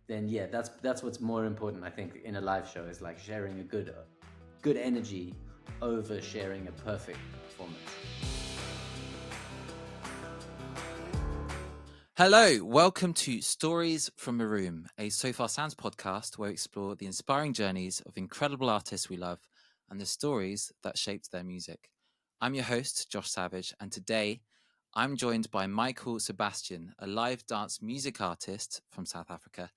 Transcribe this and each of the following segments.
then yeah, that's what's more important, I think, in a live show, is like sharing a good energy over sharing a perfect performance. Hello, welcome to Stories from a Room, a So Far Sounds podcast where we explore the inspiring journeys of incredible artists we love and the stories that shaped their music. I'm your host, Josh Savage, and today I'm joined by Michael Sebastian, a live dance music artist from South Africa,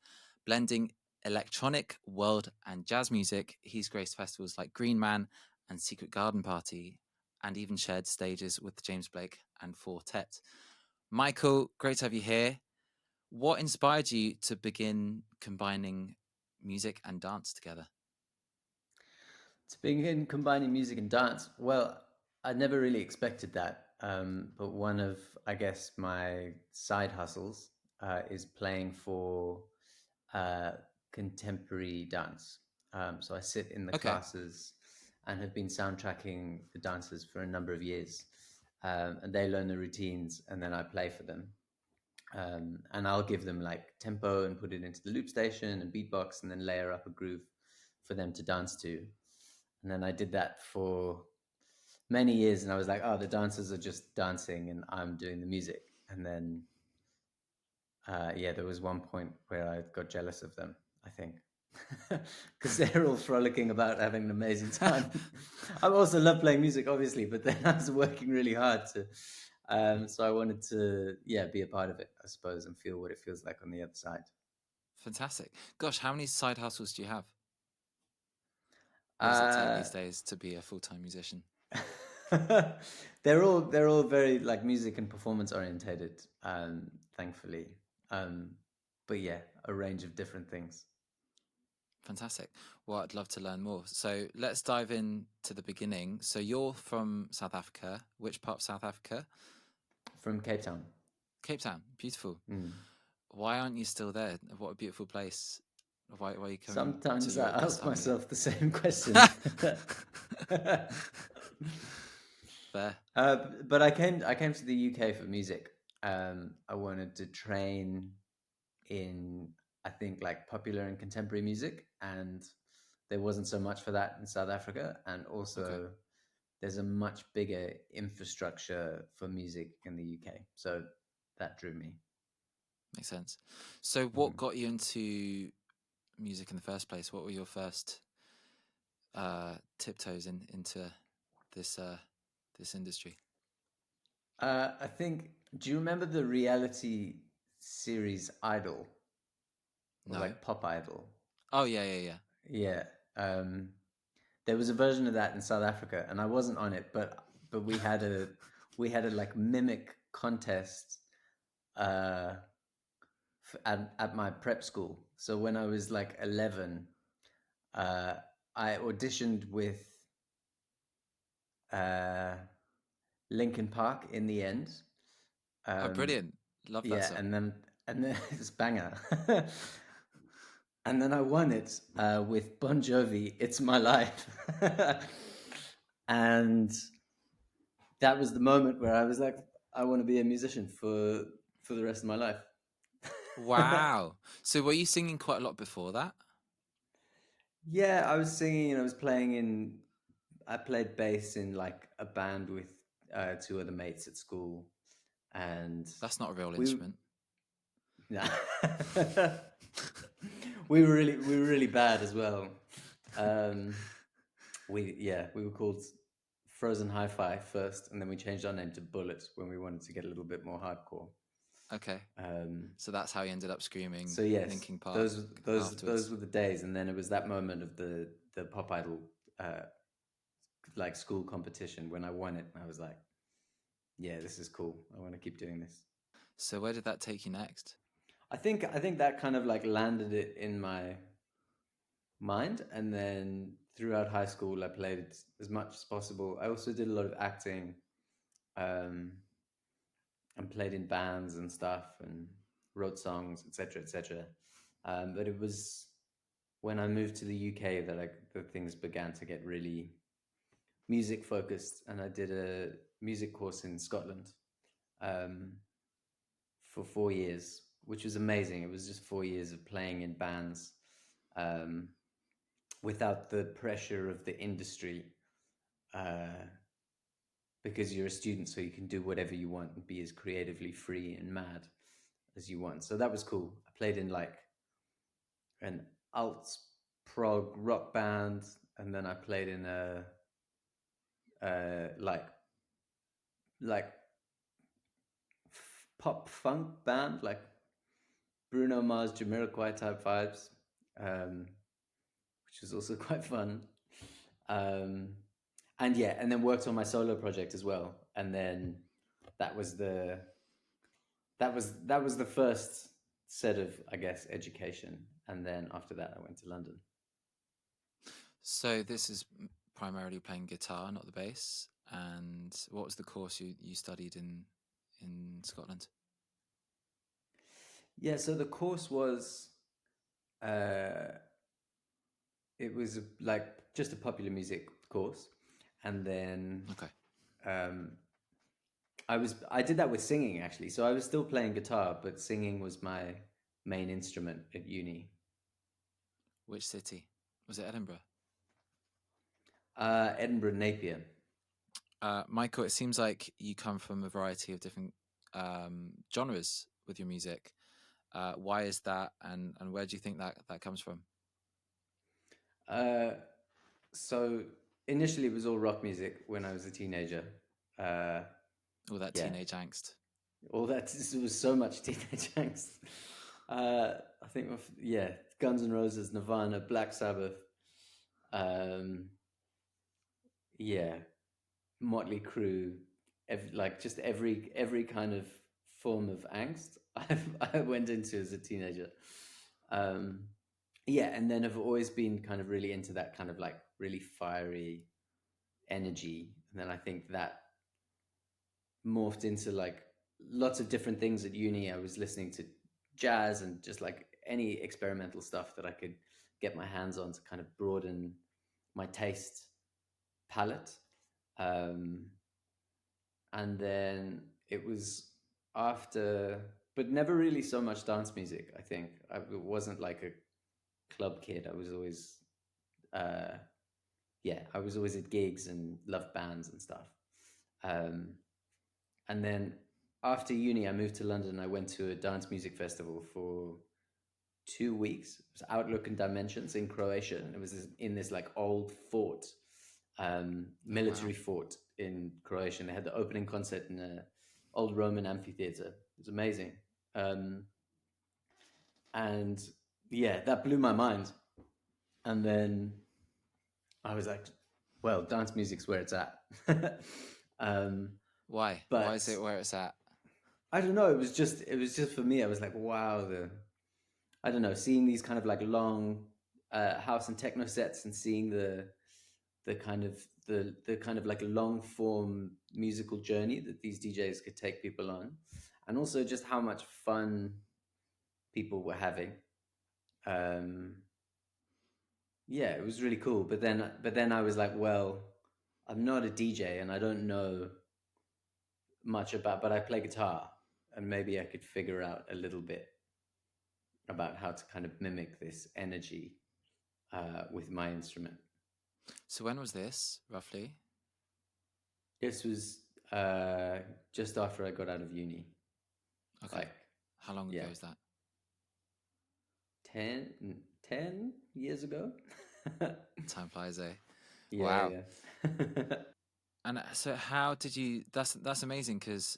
blending electronic, world, and jazz music. He's graced festivals like Green Man and Secret Garden Party, and even shared stages with James Blake and Fortet. Michael, great to have you here. What inspired you to begin combining music and dance together? To begin combining music and dance, well, I never really expected that. But one of, I guess, my side hustles is playing for uh, contemporary dance. So I sit in the Okay. classes and have been soundtracking the dancers for a number of years. And they learn the routines, and then I play for them. And I'll give them like tempo and put it into the loop station and beatbox, and then layer up a groove for them to dance to. And then I did that for many years, and I was like, oh, the dancers are just dancing and I'm doing the music. And then, yeah, there was one point where I got jealous of them, I think, because they're all frolicking about having an amazing time. I also love playing music, obviously, but then I was working really hard to. So I wanted to, yeah, be a part of it, I suppose, and feel what it feels like on the other side. Fantastic. Gosh, how many side hustles do you have? What does it take Uh, these days to be a full-time musician? they're all very like music and performance orientated, thankfully. Um, but yeah, a range of different things. Fantastic. Well, I'd love to learn more. So let's dive in to the beginning. So you're from South Africa. Which part of South Africa? From Cape Town. Cape Town. Beautiful. Mm. Why aren't you still there? What a beautiful place. Why are you coming to Sometimes I Europe this ask time of year? myself the same question. Fair. But I came to the UK for music. I wanted to train in, I think, like popular and contemporary music, and there wasn't so much for that in South Africa. And Okay. also, there's a much bigger infrastructure for music in the UK, so that drew me. Makes sense. So what Mm. got you into music in the first place? What were your first tiptoes into this this industry? I think. Do you remember the reality series Idol, or No. like Pop Idol? Oh yeah. Yeah. Um, there was a version of that in South Africa, and I wasn't on it, but we had a like mimic contest uh, at my prep school. So when I was like 11, uh, I auditioned with uh, Linkin Park in the end. Oh, Um, brilliant. Love that yeah, song. and then it's banger. And then I won it with Bon Jovi. It's my life, and that was the moment where I was like, I want to be a musician for the rest of my life. Wow. So were you singing quite a lot before that? Yeah, I was singing and I was playing in. I played bass in like a band with two other mates at school, and That's not a real we instrument. nah. we were really bad as well. Um, we were called Frozen Hi-Fi first, and then we changed our name to Bullet when we wanted to get a little bit more hardcore. Okay. Um, So that's how you ended up screaming so yes, Linkin Park those afterwards. were the days, and then it was that moment of the Pop Idol uh, like school competition when I won it. And I was like, yeah, this is cool. I want to keep doing this. So where did that take you next? I think that kind of like landed it in my mind, and then throughout high school, I played it as much as possible. I also did a lot of acting, um, and played in bands and stuff, and wrote songs, etc., etc. But it was when I moved to the UK that the things began to get really music focused, and I did a music course in Scotland, um, for 4 years, which was amazing. It was just 4 years of playing in bands, um, without the pressure of the industry, uh, because you're a student, so you can do whatever you want and be as creatively free and mad as you want. So that was cool. I played in like an alt prog rock band, and then I played in a like pop funk band, like Bruno Mars, Jamiroquai type vibes, um, which was also quite fun. Um, and yeah, and then worked on my solo project as well. And then that was the that was the first set of, I guess, education. And then after that, I went to London. So this is primarily playing guitar, not the bass. And what was the course you studied in Scotland? Yeah, so the course was uh, it was like just a popular music course, and then Okay. um, I did that with singing actually. So I was still playing guitar, but singing was my main instrument at uni. Which city? Was it Edinburgh? Edinburgh, Napier. Michael, it seems like you come from a variety of different genres with your music. Why is that, and where do you think that comes from? Uh, so initially, it was all rock music when I was a teenager. Uh, All that yeah, teenage angst. all that was so much teenage angst. I think, yeah, Guns N' Roses, Nirvana, Black Sabbath, um, yeah, Motley Crue, like just every kind of form of angst I went into as a teenager. Um, yeah, and then I've always been kind of really into that kind of like really fiery energy, and then I think that morphed into like lots of different things at uni. I was listening to jazz and just like any experimental stuff that I could get my hands on to kind of broaden my taste palette. Um, and then it was after, but never really so much dance music. I think it wasn't like a club kid. I was always, uh, yeah, I was always at gigs and loved bands and stuff. Um, and then after uni, I moved to London. I went to a dance music festival for 2 weeks. It was Outlook and Dimensions in Croatia, and it was in this like old fort, Oh wow! military fort in Croatia. And they had the opening concert in a old Roman amphitheater. It was amazing, um, and yeah, that blew my mind. And then I was like, "Well, dance music's where it's at." um, Why? Why is but it where it's at? I don't know. It was just for me. I was like, wow, the I don't know, seeing these kind of like long house and techno sets and seeing the kind of the kind of like long form musical journey that these DJs could take people on, and also just how much fun people were having. Um, yeah, it was really cool. But then I was like, well, I'm not a DJ and I don't know much about, but I play guitar, and maybe I could figure out a little bit about how to kind of mimic this energy with my instrument. So when was this roughly? This was uh, just after I got out of uni. Okay. Like, How long ago yeah, is that? 10, 10 years ago. Time flies, eh? Yeah, Wow. yeah. And so how did you? That's amazing because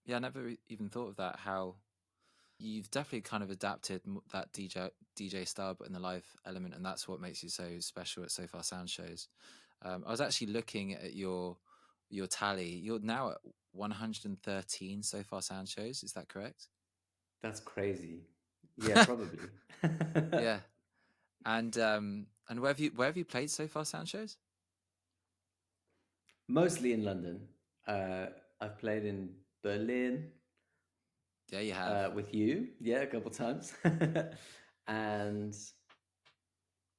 yeah, I never even thought of that. How you've definitely kind of adapted that DJ style, but in the live element, and that's what makes you so special at So Far Sound shows. I was actually looking at your tally. You're now at 113 So Far Sound shows. Is that correct? That's crazy. Yeah, probably. Yeah. And where have you played So Far Sound shows? Mostly in London. Uh, I've played in Berlin Yeah, you have. with you, yeah, a couple times. And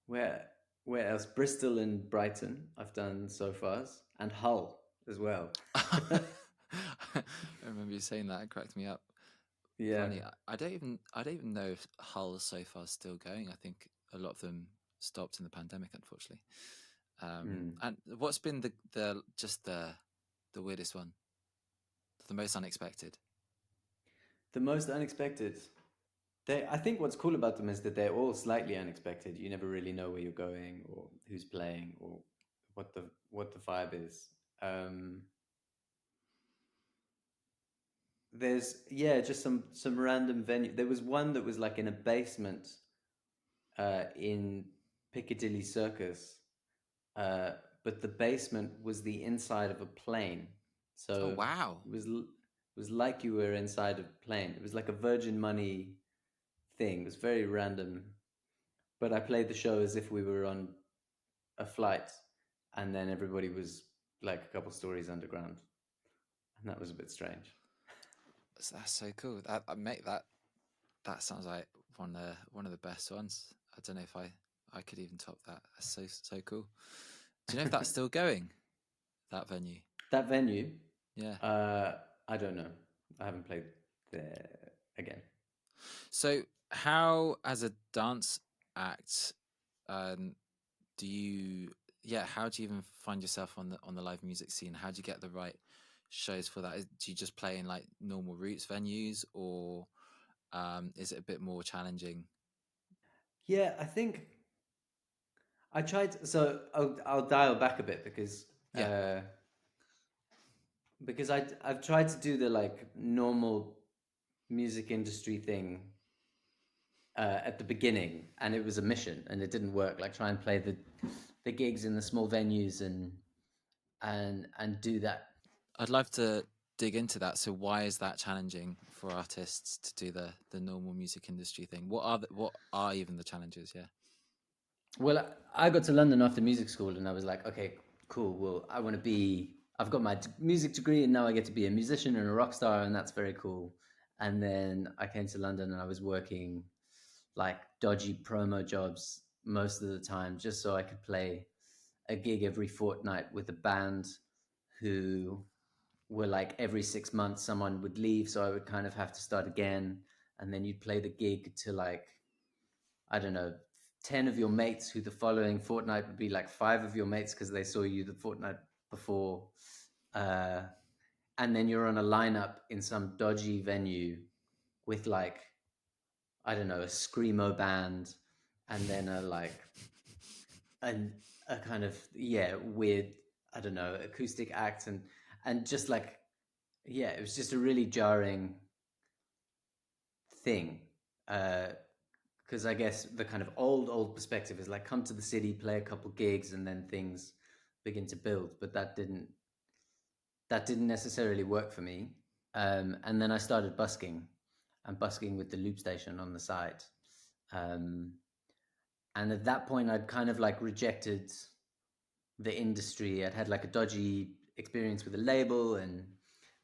where where else? Bristol and Brighton. I've done so far, and Hull as well. I remember you saying that. It cracked me up. Yeah. Funny. I don't even know if Hull so far is still going. I think a lot of them stopped in the pandemic, unfortunately. Mm. And what's been the weirdest one, the most unexpected? The most unexpected. I think what's cool about them is that they're all slightly unexpected. You never really know where you're going or who's playing or what the vibe is. Um, there's just some random venue. There was one that was like in a basement in Piccadilly Circus, uh, but the basement was the inside of a plane. Oh So wow, it was like you were inside a plane. It was like a Virgin Money thing. It was very random. But I played the show as if we were on a flight, and then everybody was like a couple stories underground, and that was a bit strange. that's so cool. Mate, that sounds like one of the best ones. I don't know if I could even top that. That's so cool. Do you know if that's still going? That venue? That venue, Yeah. uh, I don't know. I haven't played there again. So how, as a dance act, um, do you? Yeah, how do you even find yourself on the live music scene? How do you get the right shows for that? Do you just play in like normal roots venues, or is it a bit more challenging? Yeah, I think I tried. So I'll dial back a bit Yeah, because I've tried to do the like normal music industry thing at the beginning, and it was a mission, and it didn't work. Like try and play the gigs in the small venues and do that. I'd love to dig into that. So why is that challenging for artists to do the normal music industry thing? What are even the challenges? Yeah. Well, I got to London after music school, and I was like, okay, cool. Well, I want to be. I've got my music degree, and now I get to be a musician and a rock star, and that's very cool. And then I came to London, and I was working like dodgy promo jobs most of the time, just so I could play a gig every fortnight with a band who were like every 6 months someone would leave, so I would kind of have to start again, and then you'd play the gig to like, I don't know, 10 of your mates, who the following fortnight would be like five of your mates because they saw you the fortnight before. Uh, and then you're on a lineup in some dodgy venue with like, I don't know, a screamo band, and then a like an a kind of weird, I don't know, acoustic act, and just like, it was just a really jarring thing. Because I guess the kind of old perspective is like, come to the city, play a couple gigs, and then things begin to build. But that didn't necessarily work for me. And then I started busking, and busking with the loop station on the side. Um, and at that point, I'd kind of like rejected the industry. I'd had like a dodgy experience with a label, and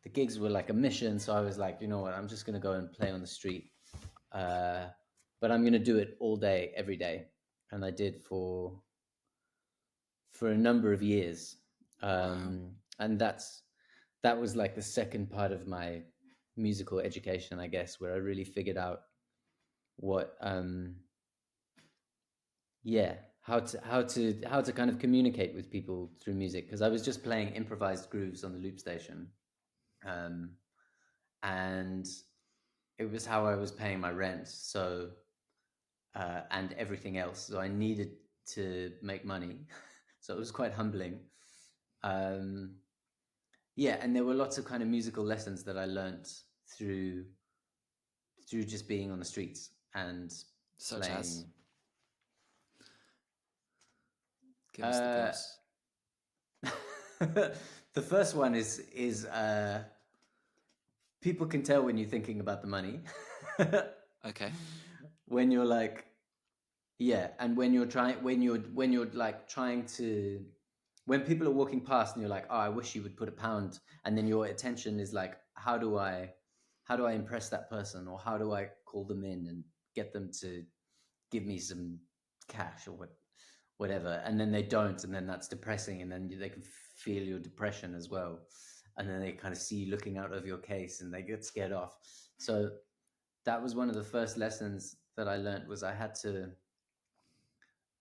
the gigs were like a mission. So I was like, you know what, I'm just gonna go and play on the street. Uh, but I'm gonna do it all day, every day, and I did for a number of years. Wow. And that was like the second part of my musical education, I guess, where I really figured out what yeah how to kind of communicate with people through music, because I was just playing improvised grooves on the loop station, um, and it was how I was paying my rent, so and everything else, so I needed to make money. So it was quite humbling. um, and there were lots of kind of musical lessons that I learned through just being on the streets and Such as, playing. give us the uh, goss. the first one is people can tell when you're thinking about the money. Okay. When you're like, and when you're like trying to, when people are walking past and you're like, oh, I wish you would put a pound, and then your attention is like, how do I impress that person, or how do I call them in and get them to give me some cash, or whatever, and then they don't, and then that's depressing, and then they can feel your depression as well, and then they kind of see you looking out of your case and they get scared off. So that was one of the first lessons that I learned. Was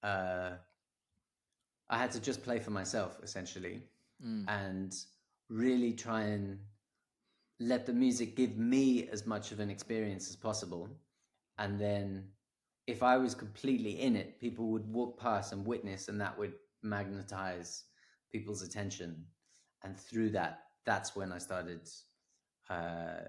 uh, I had to just play for myself essentially, Mm, and really try and let the music give me as much of an experience as possible. And then if I was completely in it, people would walk past and witness, and that would magnetize people's attention. And through that, that's when I started, uh,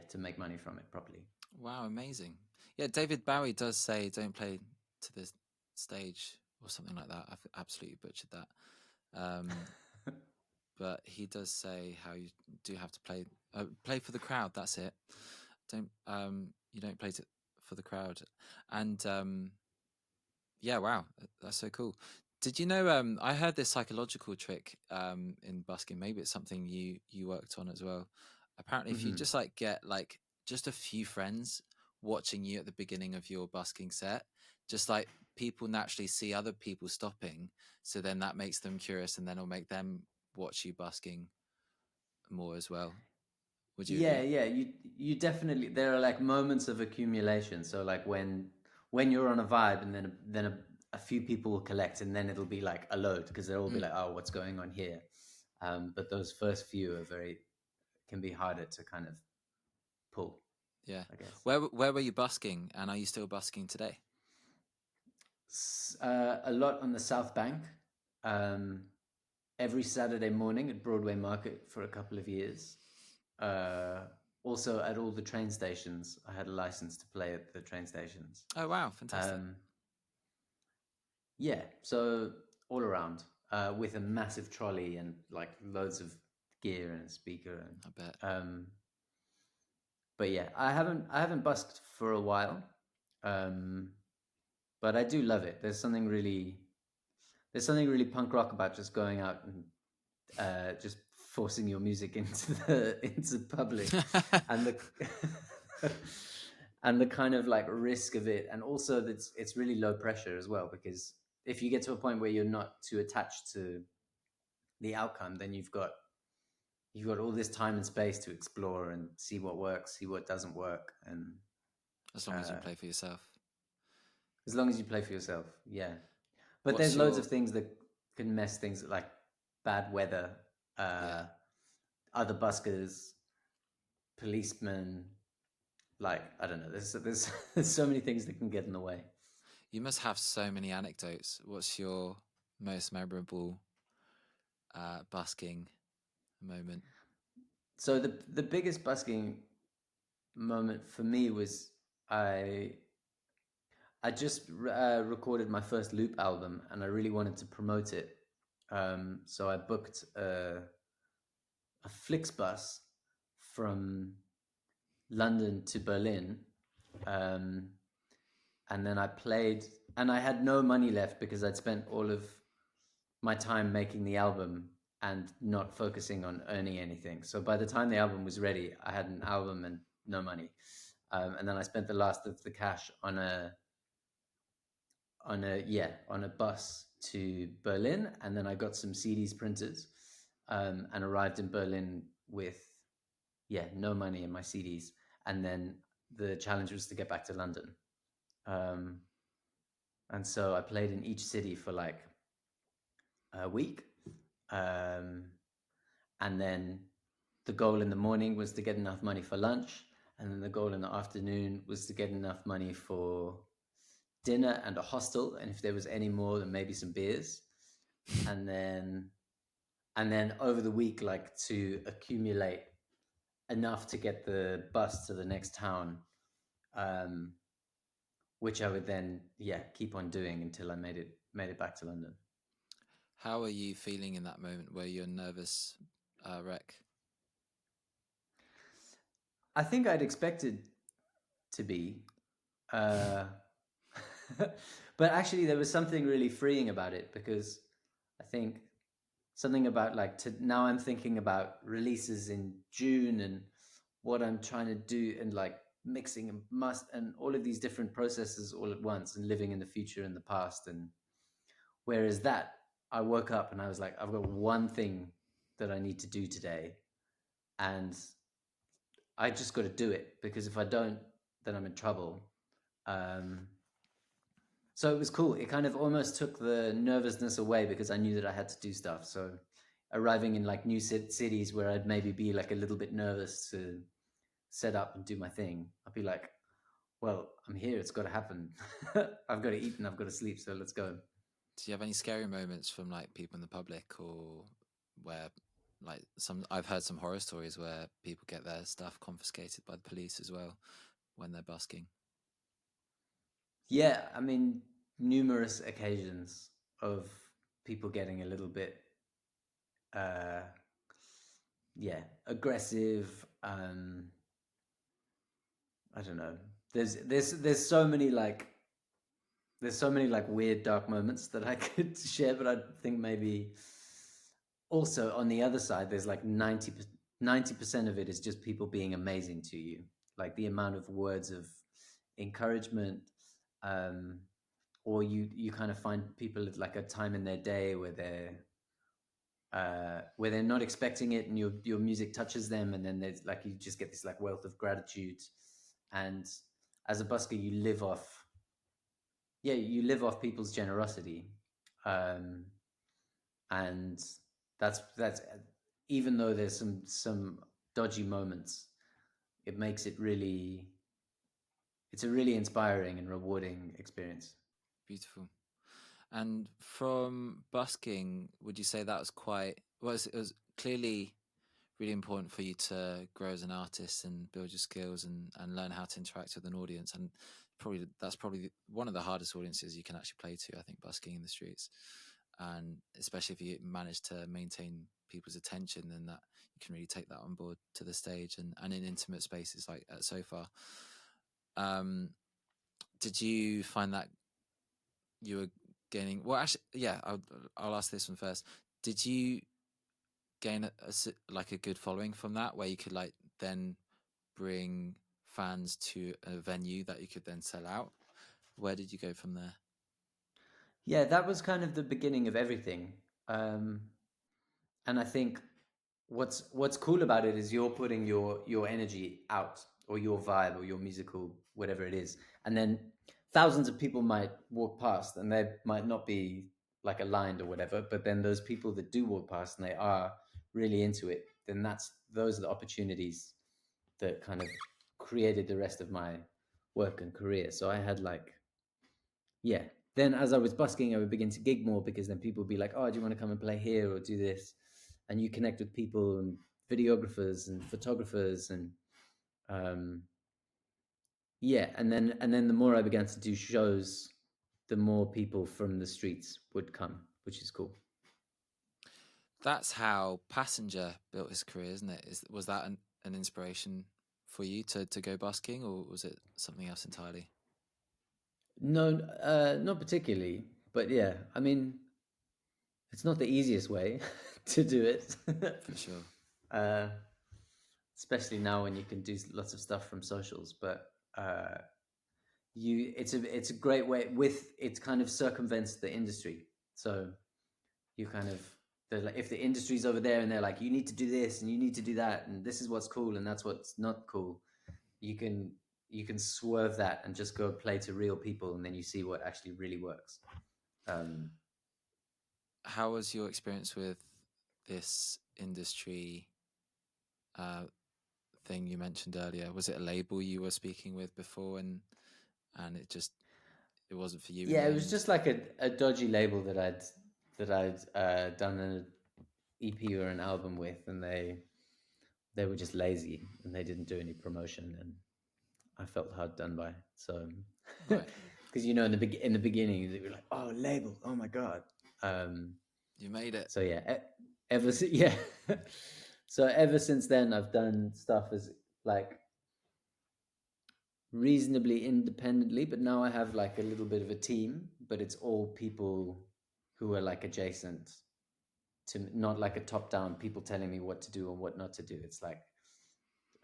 to make money from it properly. wow, amazing. Yeah, David Bowie does say, "Don't play to the stage" or something like that. I've absolutely butchered that. Um, but he does say how you do have to play for the crowd. That's it. Don't you don't play to, for the crowd, and yeah, wow, that's so cool. Did you know? I heard this psychological trick in busking. Maybe it's something you worked on as well. Apparently, if you Hmm. just like get like just a few friends watching you at the beginning of your busking set, just like people naturally see other people stopping, so then that makes them curious, and then it'll make them watch you busking more as well. Would you Yeah, agree? yeah. You definitely, there are like moments of accumulation. So like when you're on a vibe, and then a few people will collect, and then it'll be like a load because they'll all be Mm, like, oh, what's going on here? But those first few are very can be harder to kind of pull, yeah. I guess. Where were you busking, and are you still busking today? A lot on the South Bank. Um, every Saturday morning at Broadway Market for a couple of years. Uh, Also at all the train stations. I had a license to play at the train stations. Oh wow, fantastic! Um, yeah, so all around, with a massive trolley and like loads of gear and a speaker, I bet. but yeah, I haven't busked for a while, um, but I do love it. There's something really punk rock about just going out and just forcing your music into public, and the and the kind of like risk of it, and also that it's really low pressure as well, because if you get to a point where you're not too attached to the outcome, then you've got all this time and space to explore and see what works, see what doesn't work, and As long as you uh, play for yourself. as long as you play for yourself, yeah. But What's there's loads of your things that can mess things, like bad weather, yeah? uh, other buskers, policemen. Like I don't know. There's there's so many things that can get in the way. You must have so many anecdotes. What's your most memorable busking moment? So the biggest busking moment for me was I I just recorded my first loop album, and I really wanted to promote it. So I booked a Flixbus from London to Berlin, um, and then I played, and I had no money left because I'd spent all of my time making the album and not focusing on earning anything. So by the time the album was ready, I had an album and no money. And then I spent the last of the cash on a bus to Berlin, and then I got some CDs printed, and arrived in Berlin with no money in my CDs, and then the challenge was to get back to London. Um, and so I played in each city for like a week, um, and then the goal in the morning was to get enough money for lunch, and then the goal in the afternoon was to get enough money for dinner and a hostel, and if there was any more, then maybe some beers, and then over the week, like to accumulate enough to get the bus to the next town, um, which I would then keep on doing until I made it back to London. How are you feeling in that moment? Were you a nervous wreck? I think I'd expected to be, uh, but actually there was something really freeing about it, because I think something about like now I'm thinking about releases in June and what I'm trying to do, and like mixing and must and all of these different processes all at once, and living in the future and the past. And whereas that, I woke up and I was like, I've got one thing that I need to do today, and I just got to do it, because if I don't, that I'm in trouble. Um, so it was cool. It kind of almost took the nervousness away because I knew that I had to do stuff. So arriving in like new cities where I'd maybe be like a little bit nervous to set up and do my thing, I'd be like, well, I'm here. It's got to happen. I've got to eat and I've got to sleep. So let's go. Do you have any scary moments from like people in the public, or where like I've heard some horror stories where people get their stuff confiscated by the police as well when they're busking? Yeah, I mean, numerous occasions of people getting a little bit, uh, yeah, aggressive. I don't know. There's so many like weird dark moments that I could share, but I think maybe also on the other side, there's like 90% of it is just people being amazing to you. Like the amount of words of encouragement, um, or you kind of find people at like a time in their day where they're not expecting it, and your music touches them, and then there's like you just get this like wealth of gratitude. And as a busker, you live off people's generosity, um, and that's even though there's some dodgy moments, it makes it really it's a really inspiring and rewarding experience. Beautiful. And from busking, would you say that was quite well? It was clearly really important for you to grow as an artist and build your skills and learn how to interact with an audience. And probably that's probably one of the hardest audiences you can actually play to, I think, busking in the streets. And especially if you manage to maintain people's attention, then that you can really take that on board to the stage and in intimate spaces like at Sofa. Did you find that you were gaining? Well, actually, yeah, I'll ask this one first. Did you gain like a good following from that, where you could like then bring fans to a venue that you could then sell out? Where did you go from there? Yeah, that was kind of the beginning of everything. um, and I think what's cool about it is you're putting your energy out, or your vibe, or your musical whatever it is, and then thousands of people might walk past and they might not be like aligned or whatever, but then those people that do walk past and they are really into it, then those are the opportunities that kind of created the rest of my work and career. So I had like, yeah, then as I was busking, I would begin to gig more, because then people would be like, oh, do you want to come and play here or do this? And you connect with people and videographers and photographers, and um, yeah, and then the more I began to do shows, the more people from the streets would come, which is cool. That's how Passenger built his career, isn't it? Was that an inspiration for you to go busking, or was it something else entirely? No, not particularly, but yeah, I mean, it's not the easiest way to do it. For sure. uh, Especially now when you can do lots of stuff from socials, but it's a great way. With it kind of circumvents the industry. So you kind of, like, if the industry's over there and they're like, you need to do this and you need to do that and this is what's cool and that's what's not cool, you can swerve that and just go play to real people, and then you see what actually really works. um, How was your experience with this industry uh, thing you mentioned earlier? Was it a label you were speaking with before, and it wasn't for you in yeah, the it was end? just like a dodgy label that I'd done an EP or an album with, and they were just lazy and they didn't do any promotion, and I felt hard done by. So, Right. because in the beginning they were like, "Oh, label! Oh my god!" Um, You made it. so yeah, yeah. So ever since then, I've done stuff as like reasonably independently, but now I have like a little bit of a team, but it's all people who are like adjacent to, not like a top down people telling me what to do and what not to do. It's like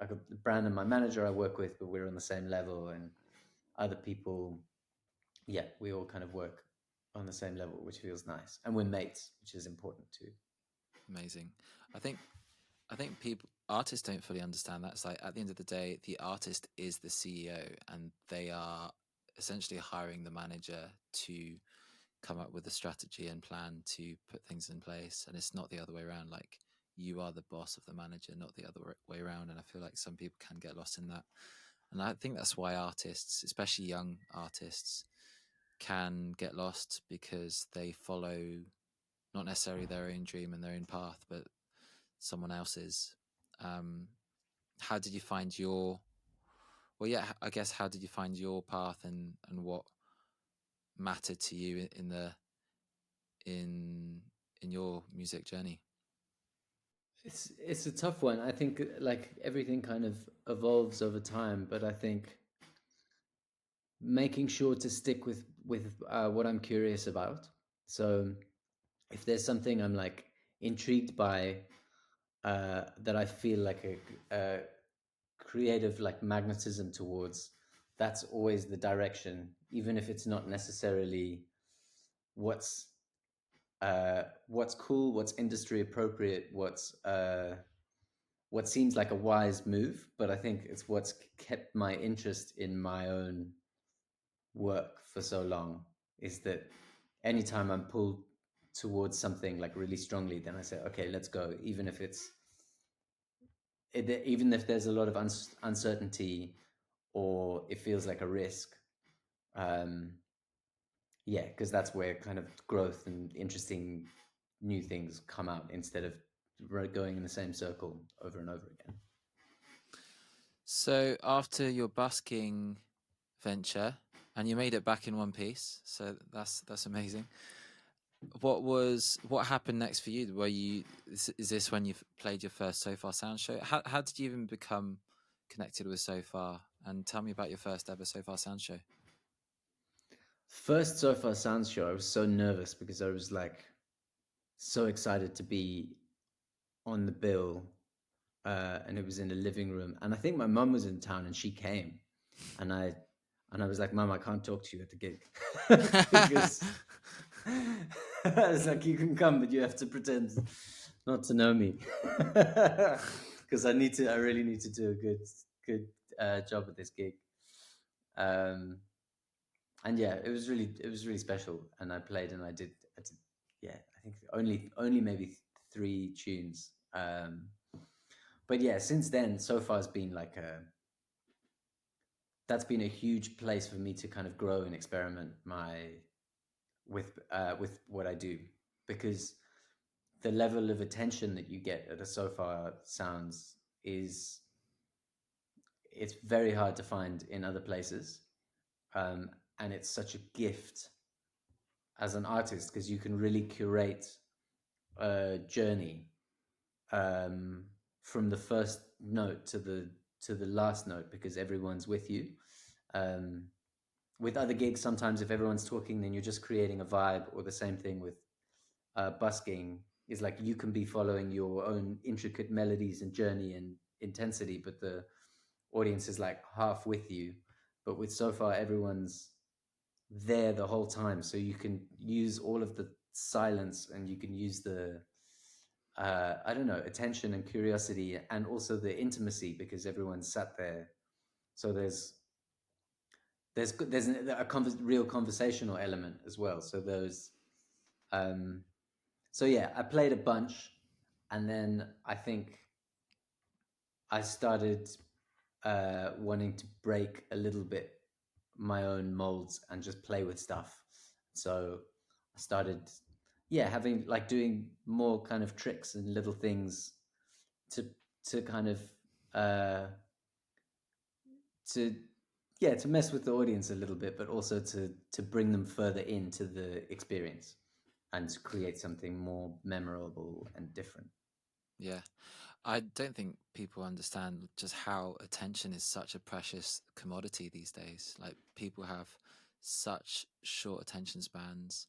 I got Brandon, my manager, I work with, but we're on the same level, and other people, yeah, we all kind of work on the same level, which feels nice, and we're mates, which is important too. Amazing. I think I think artists don't fully understand that. It's like at the end of the day, the artist is the CEO, and they are essentially hiring the manager to come up with a strategy and plan to put things in place. And it's not the other way around. Like, you are the boss of the manager, not the other way around. And I feel like some people can get lost in that. And I think that's why artists, especially young artists, can get lost, because they follow not necessarily their own dream and their own path, but someone else's. Um, how did you find your? Well, yeah, I guess how did you find your path, and what mattered to you in the in your music journey? It's a tough one. I think like everything kind of evolves over time, but I think making sure to stick with what I'm curious about. So if there's something I'm like intrigued by, that I feel like a creative like magnetism towards, that's always the direction, even if it's not necessarily what's what's cool, what's industry appropriate, what seems like a wise move. But I think it's what's kept my interest in my own work for so long, is that anytime I'm pulled towards something like really strongly, then I say, okay, let's go, even if even if there's a lot of uncertainty, or it feels like a risk. um yeah, because that's where kind of growth and interesting new things come out, instead of going in the same circle over and over again. So after your busking venture, and you made it back in one piece, so that's amazing. What happened next for you? Were you is this when you played your first So Far Sound show? How did you even become connected with So Far? And tell me about your first ever So Far Sound show. First So Far Sounds show, I was so nervous because I was like so excited to be on the bill, and it was in a living room, and I think my mum was in town, and she came, and I was like, Mum, I can't talk to you at the gig because I was like, you can come, but you have to pretend not to know me, because I really need to do a good job at this gig. Um, and yeah, it was really special, and I played, and I did, yeah, I think only maybe 3 tunes. But yeah, since then, So Far has been like that's been a huge place for me to kind of grow and experiment with what I do, because the level of attention that you get at a So Far Sounds is, it's very hard to find in other places. And it's such a gift as an artist, because you can really curate a journey, um, from the first note to the last note, because everyone's with you. Um, with other gigs, sometimes if everyone's talking, then you're just creating a vibe. Or the same thing with busking, is like you can be following your own intricate melodies and journey and intensity, but the audience is like half with you. But with So Far, everyone's there the whole time, so you can use all of the silence, and you can use the I don't know, attention and curiosity, and also the intimacy, because everyone's sat there. So there's real conversational element as well. So those so yeah, I played a bunch, and then I think I started wanting to break a little bit my own molds and just play with stuff. So I started, yeah, having like doing more kind of tricks and little things to kind of uh, to yeah, to mess with the audience a little bit, but also to bring them further into the experience and to create something more memorable and different. Yeah, I don't think people understand just how attention is such a precious commodity these days. Like, people have such short attention spans,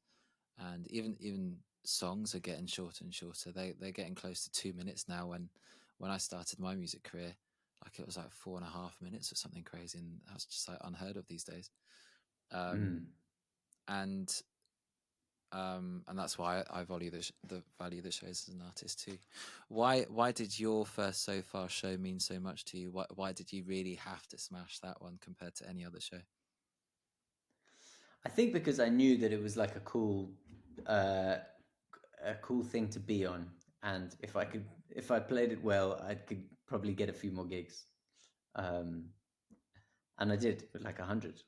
and even songs are getting shorter and shorter. They're getting close to 2 minutes now. When I started my music career, like, it was like 4.5 minutes or something crazy, and that's just like unheard of these days. Um, Mm. and and that's why I value the value that shows as an artist too. Why did your first So Far show mean so much to you? Why did you really have to smash that one compared to any other show? I think because I knew that it was like uh, a cool thing to be on, and if I played it well, I could probably get a few more gigs, um, and I did with like 100.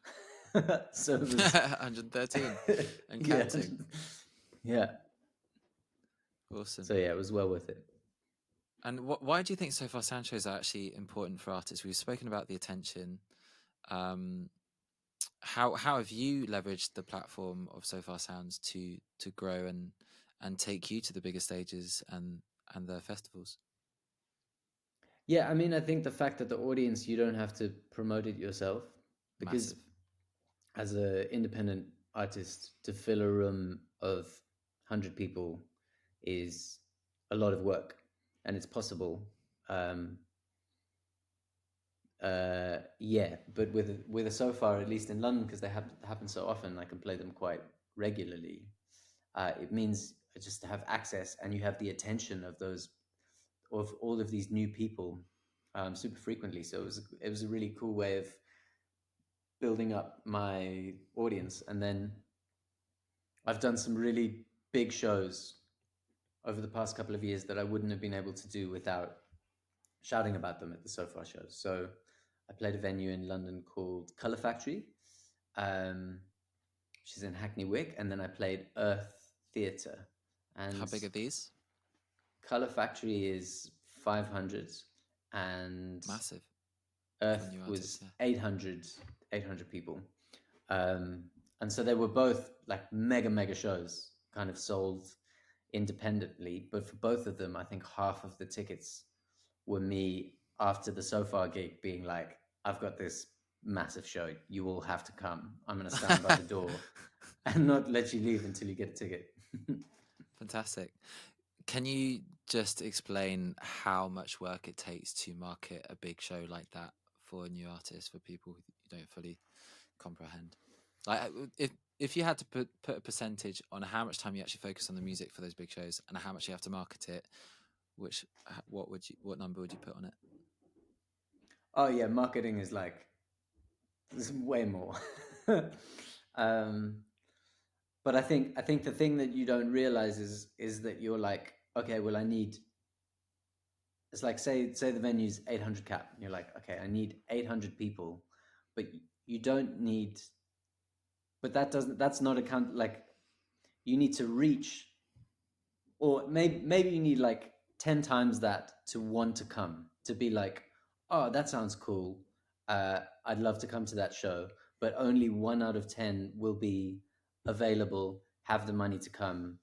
So it was, 113 and yeah, counting. yeah. Awesome. So yeah, it was well worth it. And why do you think So Far sound shows are actually important for artists? We've spoken about the attention. Um, how have you leveraged the platform of So Far Sounds to grow and take you to the bigger stages and the festivals? Yeah, I mean, I think the fact that the audience, you don't have to promote it yourself, because Massive. as an independent artist, to fill a room of 100 people is a lot of work, and it's possible. Um, yeah, but with a So Far, at least in London, because they happen so often, I can play them quite regularly. It means just to have access, and you have the attention of all of these new people super frequently. So it was a really cool way of building up my audience. And then I've done some really big shows over the past couple of years that I wouldn't have been able to do without shouting about them at the So Far shows. So I played a venue in London called Colour Factory, um, which is in Hackney Wick, and then I played Earth Theatre. How And big are these? Colour Factory is 500, and Massive for a Earth new artist. was Yeah. 800 people. Um, and so they were both like mega shows, kind of sold independently. But for both of them, I think half of the tickets were me after the So Far gig being like, I've got this massive show. You all have to come. I'm going to stand by the door and not let you leave until you get a ticket. Fantastic. Can you just explain how much work it takes to market a big show like that for a new artist, for people who don't fully comprehend? Like, if you had to put a percentage on how much time you actually focus on the music for those big shows and how much you have to market it, what number would you put on it? Oh, yeah, marketing is like, there's way more. um, but I think the thing that you don't realize is that you're like, okay, well, I need, it's like, say the venue's 800 cap, and you're like, okay, I need 800 people, but you don't need, but that's not account, like, you need to reach, or maybe you need like 10 times that to want to come, to be like, oh, that sounds cool, I'd love to come to that show, but only 1 out of 10 will be available, have the money to come,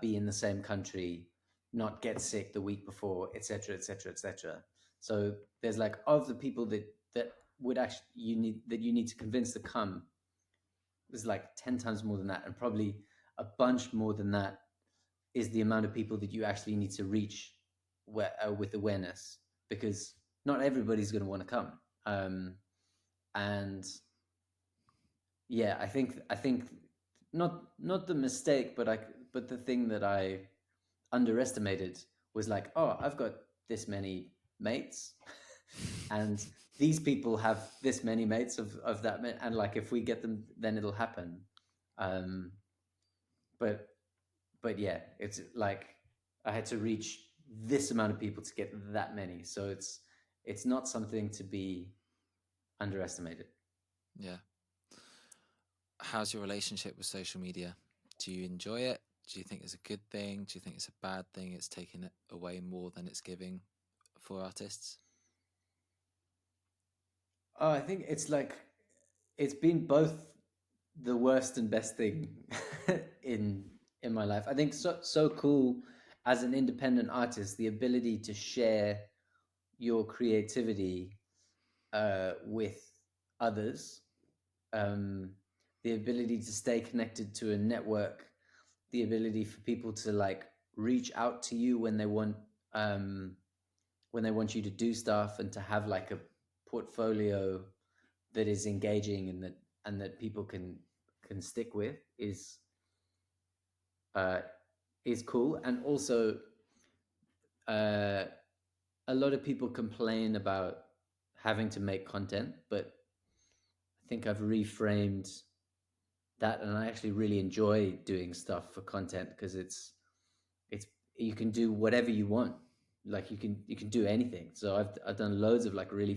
be in the same country, not get sick the week before, etc., etc., etc. So there's like, of the people that would actually, you need to convince to come, there's like 10 times more than that, and probably a bunch more than that is the amount of people that you actually need to reach with awareness, because not everybody's going to want to come. And yeah, I think not the mistake, but the thing that I underestimated was like, oh, I've got this many mates, and these people have this many mates of that, and like, if we get them, then it'll happen. Um, but yeah, it's like I had to reach this amount of people to get that many. So it's not something to be underestimated. Yeah. How's your relationship with social media? Do you enjoy it? Do you think it's a good thing? Do you think it's a bad thing? It's taking it away more than it's giving for artists? Oh, I think it's like, it's been both the worst and best thing in my life. I think so cool as an independent artist, the ability to share your creativity with others, um, the ability to stay connected to a network, the ability for people to like reach out to you um, when they want you to do stuff, and to have like a portfolio that is engaging, and that people can stick with, is uh, is cool. And also, uh, a lot of people complain about having to make content, but I think I've reframed that, and I actually really enjoy doing stuff for content because it's you can do whatever you want. Like you can do anything. So I've done loads of like really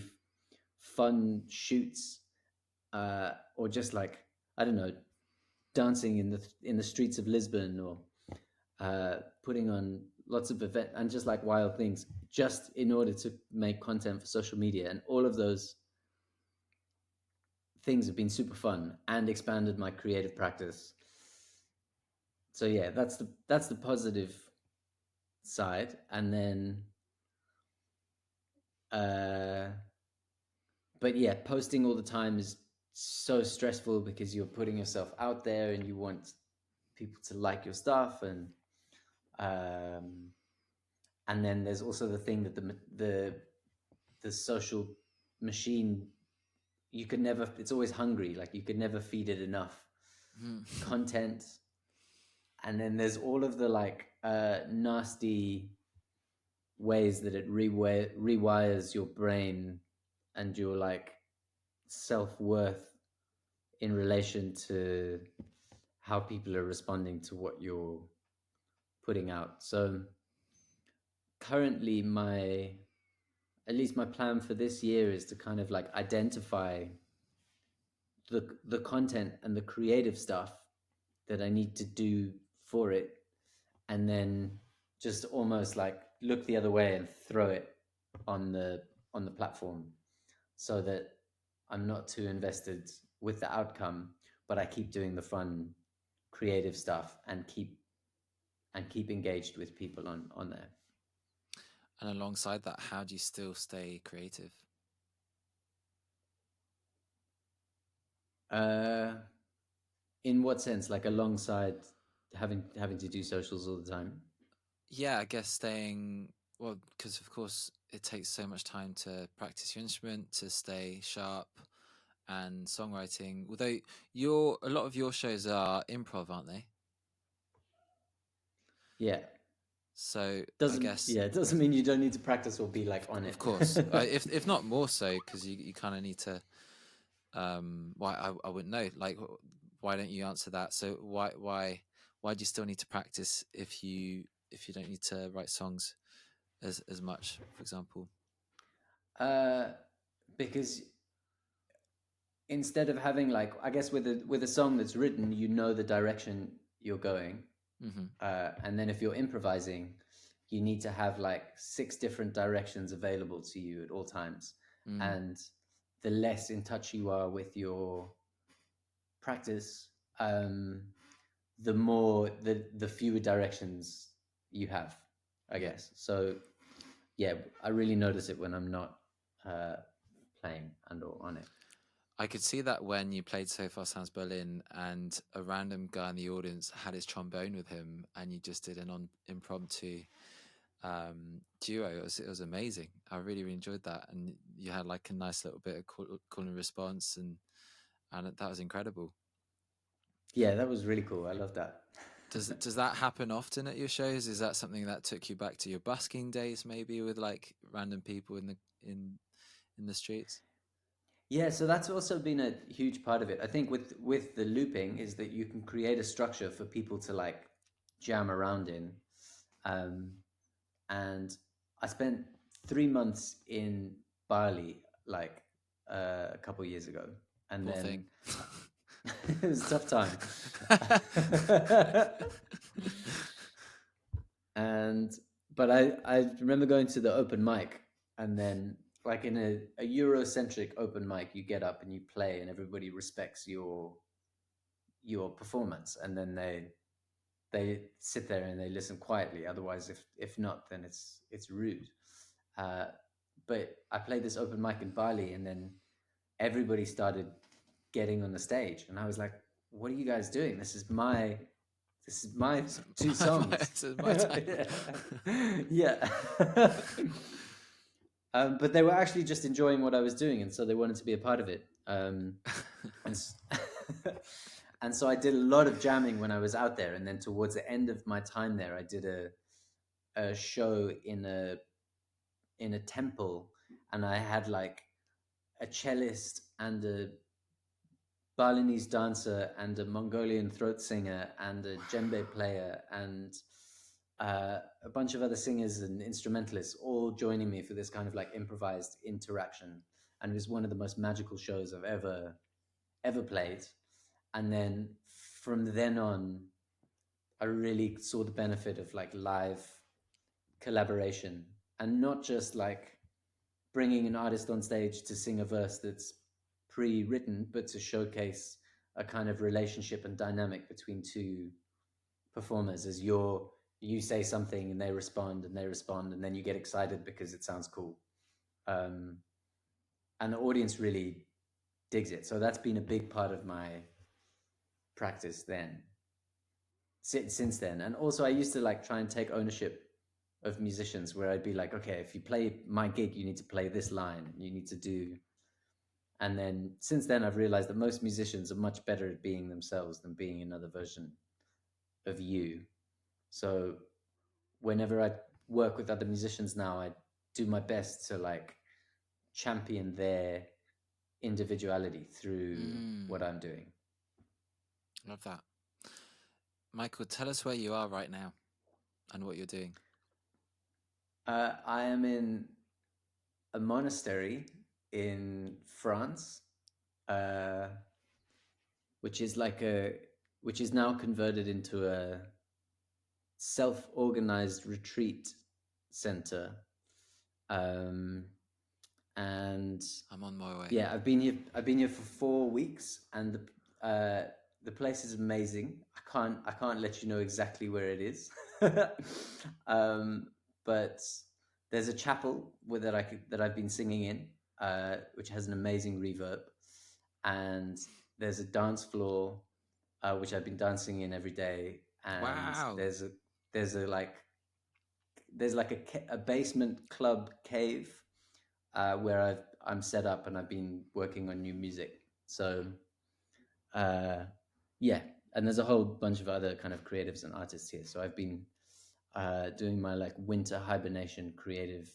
fun shoots, or just like, I don't know, dancing in the streets of Lisbon, or putting on lots of event and just like wild things, just in order to make content for social media. And all of those things have been super fun and expanded my creative practice. So yeah, that's the positive side. And then uh but yeah, posting all the time is so stressful because you're putting yourself out there and you want people to like your stuff. Um and then there's also the thing that the social machine, you could never, it's always hungry, like you could never feed it enough content. And then there's all of the like nasty ways that it rewires your brain and your like self-worth in relation to how people are responding to what you're putting out. So currently my, at least my plan for this year is to kind of like identify the content and the creative stuff that I need to do for it, and then just almost like look the other way and throw it on the platform, so that I'm not too invested with the outcome, but I keep doing the fun creative stuff and keep engaged with people on there. And alongside that, how do you still stay creative? In what sense? Like alongside having to do socials all the time? Yeah, I guess staying, well, because of course it takes so much time to practice your instrument, to stay sharp, and songwriting. Although a lot of your shows are improv, aren't they? Yeah. So I Doesn't, guess, yeah, it doesn't mean you don't need to practice or be like on of it. course, if not more so, because you kind of need to. Why I wouldn't know. Like, why don't you answer that? So why do you still need to practice if you don't need to write songs as much, for example? uh, because instead of having like, I guess with a song that's written, you know the direction you're going, Mm-hmm. and then if you're improvising, you need to have like 6 different directions available to you at all times. Mm. And the less in touch you are with your practice, the more the fewer directions you have, I Yeah. guess. So yeah, I really notice it when I'm not uh, playing and or on it. I could see that when you played So Far Sounds Berlin and a random guy in the audience had his trombone with him and you just did an impromptu duo. It was amazing. I really, really enjoyed that. And you had like a nice little bit of call and response, and that was incredible. Yeah, that was really cool. I love that. Does that happen often at your shows? Is that something that took you back to your busking days, maybe with like random people in the streets? Yeah, so that's also been a huge part of it. I think with the looping is that you can create a structure for people to like jam around in. Um, and I spent 3 months in Bali like a couple of years ago, and Poor then thing. it was a tough time. And but I remember going to the open mic, and then like in a Eurocentric open mic, you get up and you play, and everybody respects your performance, and then they sit there and they listen quietly. Otherwise, if not, then it's rude. Uh, but I played this open mic in Bali, and then everybody started getting on the stage, and I was like, "What are you guys doing? This is my two songs." This is my time. Yeah. But they were actually just enjoying what I was doing, and so they wanted to be a part of it. And And so I did a lot of jamming when I was out there. And then towards the end of my time there, I did a show in a temple, and I had like a cellist and a Balinese dancer and a Mongolian throat singer and a djembe player and a bunch of other singers and instrumentalists all joining me for this kind of like improvised interaction. And it was one of the most magical shows I've ever played. And then from then on, I really saw the benefit of like live collaboration, and not just like bringing an artist on stage to sing a verse that's pre-written, but to showcase a kind of relationship and dynamic between two performers as you say something and they respond and they respond, and then you get excited because it sounds cool. Um, and the audience really digs it. So that's been a big part of my practice then, since then. And also I used to like try and take ownership of musicians, where I'd be like, okay, if you play my gig, you need to play this line, you need to do. And then since then, I've realized that most musicians are much better at being themselves than being another version of you. So whenever I work with other musicians now, I do my best to like champion their individuality through what I'm doing. Love that. Michael, tell us where you are right now and what you're doing. I am in a monastery in France, which is which is now converted into a self-organized retreat center. And I'm on my way. yeah, I've been here for 4 weeks, and the place is amazing. I can't let you know exactly where it is. But there's a chapel that I've been singing in, which has an amazing reverb, and there's a dance floor which I've been dancing in every day, and Wow. there's a basement club cave where I'm set up, and I've been working on new music. So yeah, and there's a whole bunch of other kind of creatives and artists here. So I've been doing my like winter hibernation creative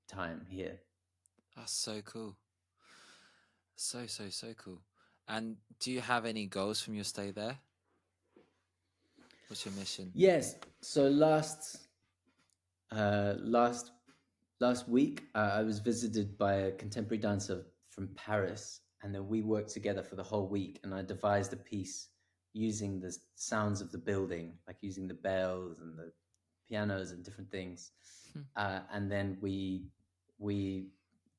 time here. That's so cool. So cool. And do you have any goals from your stay there? What's your mission? Yes. So last week, I was visited by a contemporary dancer from Paris, and then we worked together for the whole week. And I devised a piece using the sounds of the building, like using the bells and the pianos and different things. And then we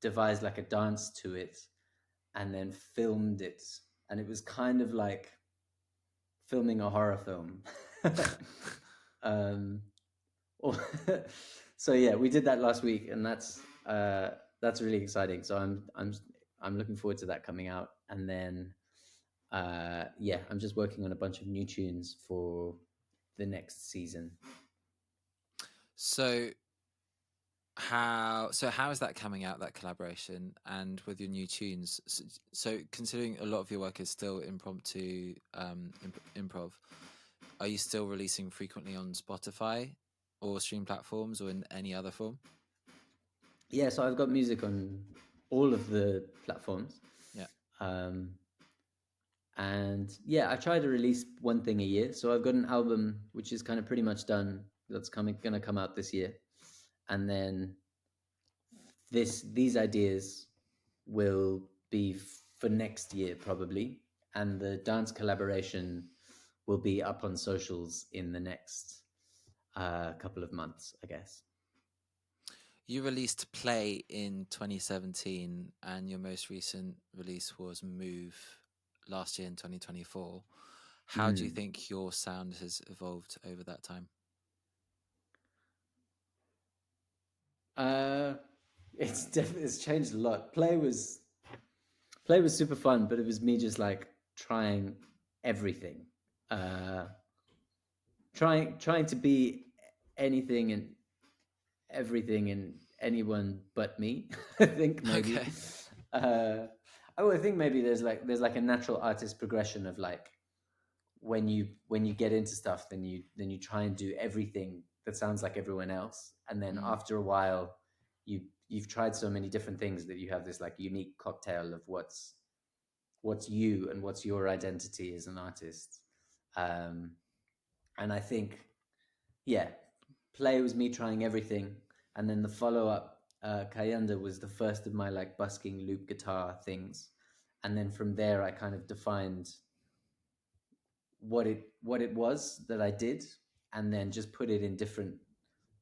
devised like a dance to it, and then filmed it. And it was kind of like filming a horror film. So yeah, we did that last week, and that's really exciting. So I'm looking forward to that coming out, and then yeah, I'm just working on a bunch of new tunes for the next season. So how is that coming out, that collaboration, and with your new tunes? So considering a lot of your work is still impromptu improv, are you still releasing frequently on Spotify or stream platforms or in any other form? Yeah, so I've got music on all of the platforms. Yeah. And yeah, I try to release one thing a year. So I've got an album which is kind of pretty much done. That's going to come out this year, and then these ideas will be for next year probably, and the dance collaboration will be up on socials in the next couple of months, I guess. You released Play in 2017, and your most recent release was Move last year in 2024. How do you think your sound has evolved over that time? It's changed a lot. Play was super fun, but it was me just like trying everything, trying to be anything and everything and anyone but me. I think maybe. Okay. I think maybe there's like a natural artist progression of like when you get into stuff, then you try and do everything that sounds like everyone else, and then Mm. after a while, you've tried so many different things that you have this like unique cocktail of what's you and what's your identity as an artist. Um, and I think, yeah, Play was me trying everything, and then the follow up, Kayanda, was the first of my like busking loop guitar things, and then from there I kind of defined what it was that I did, and then just put it in different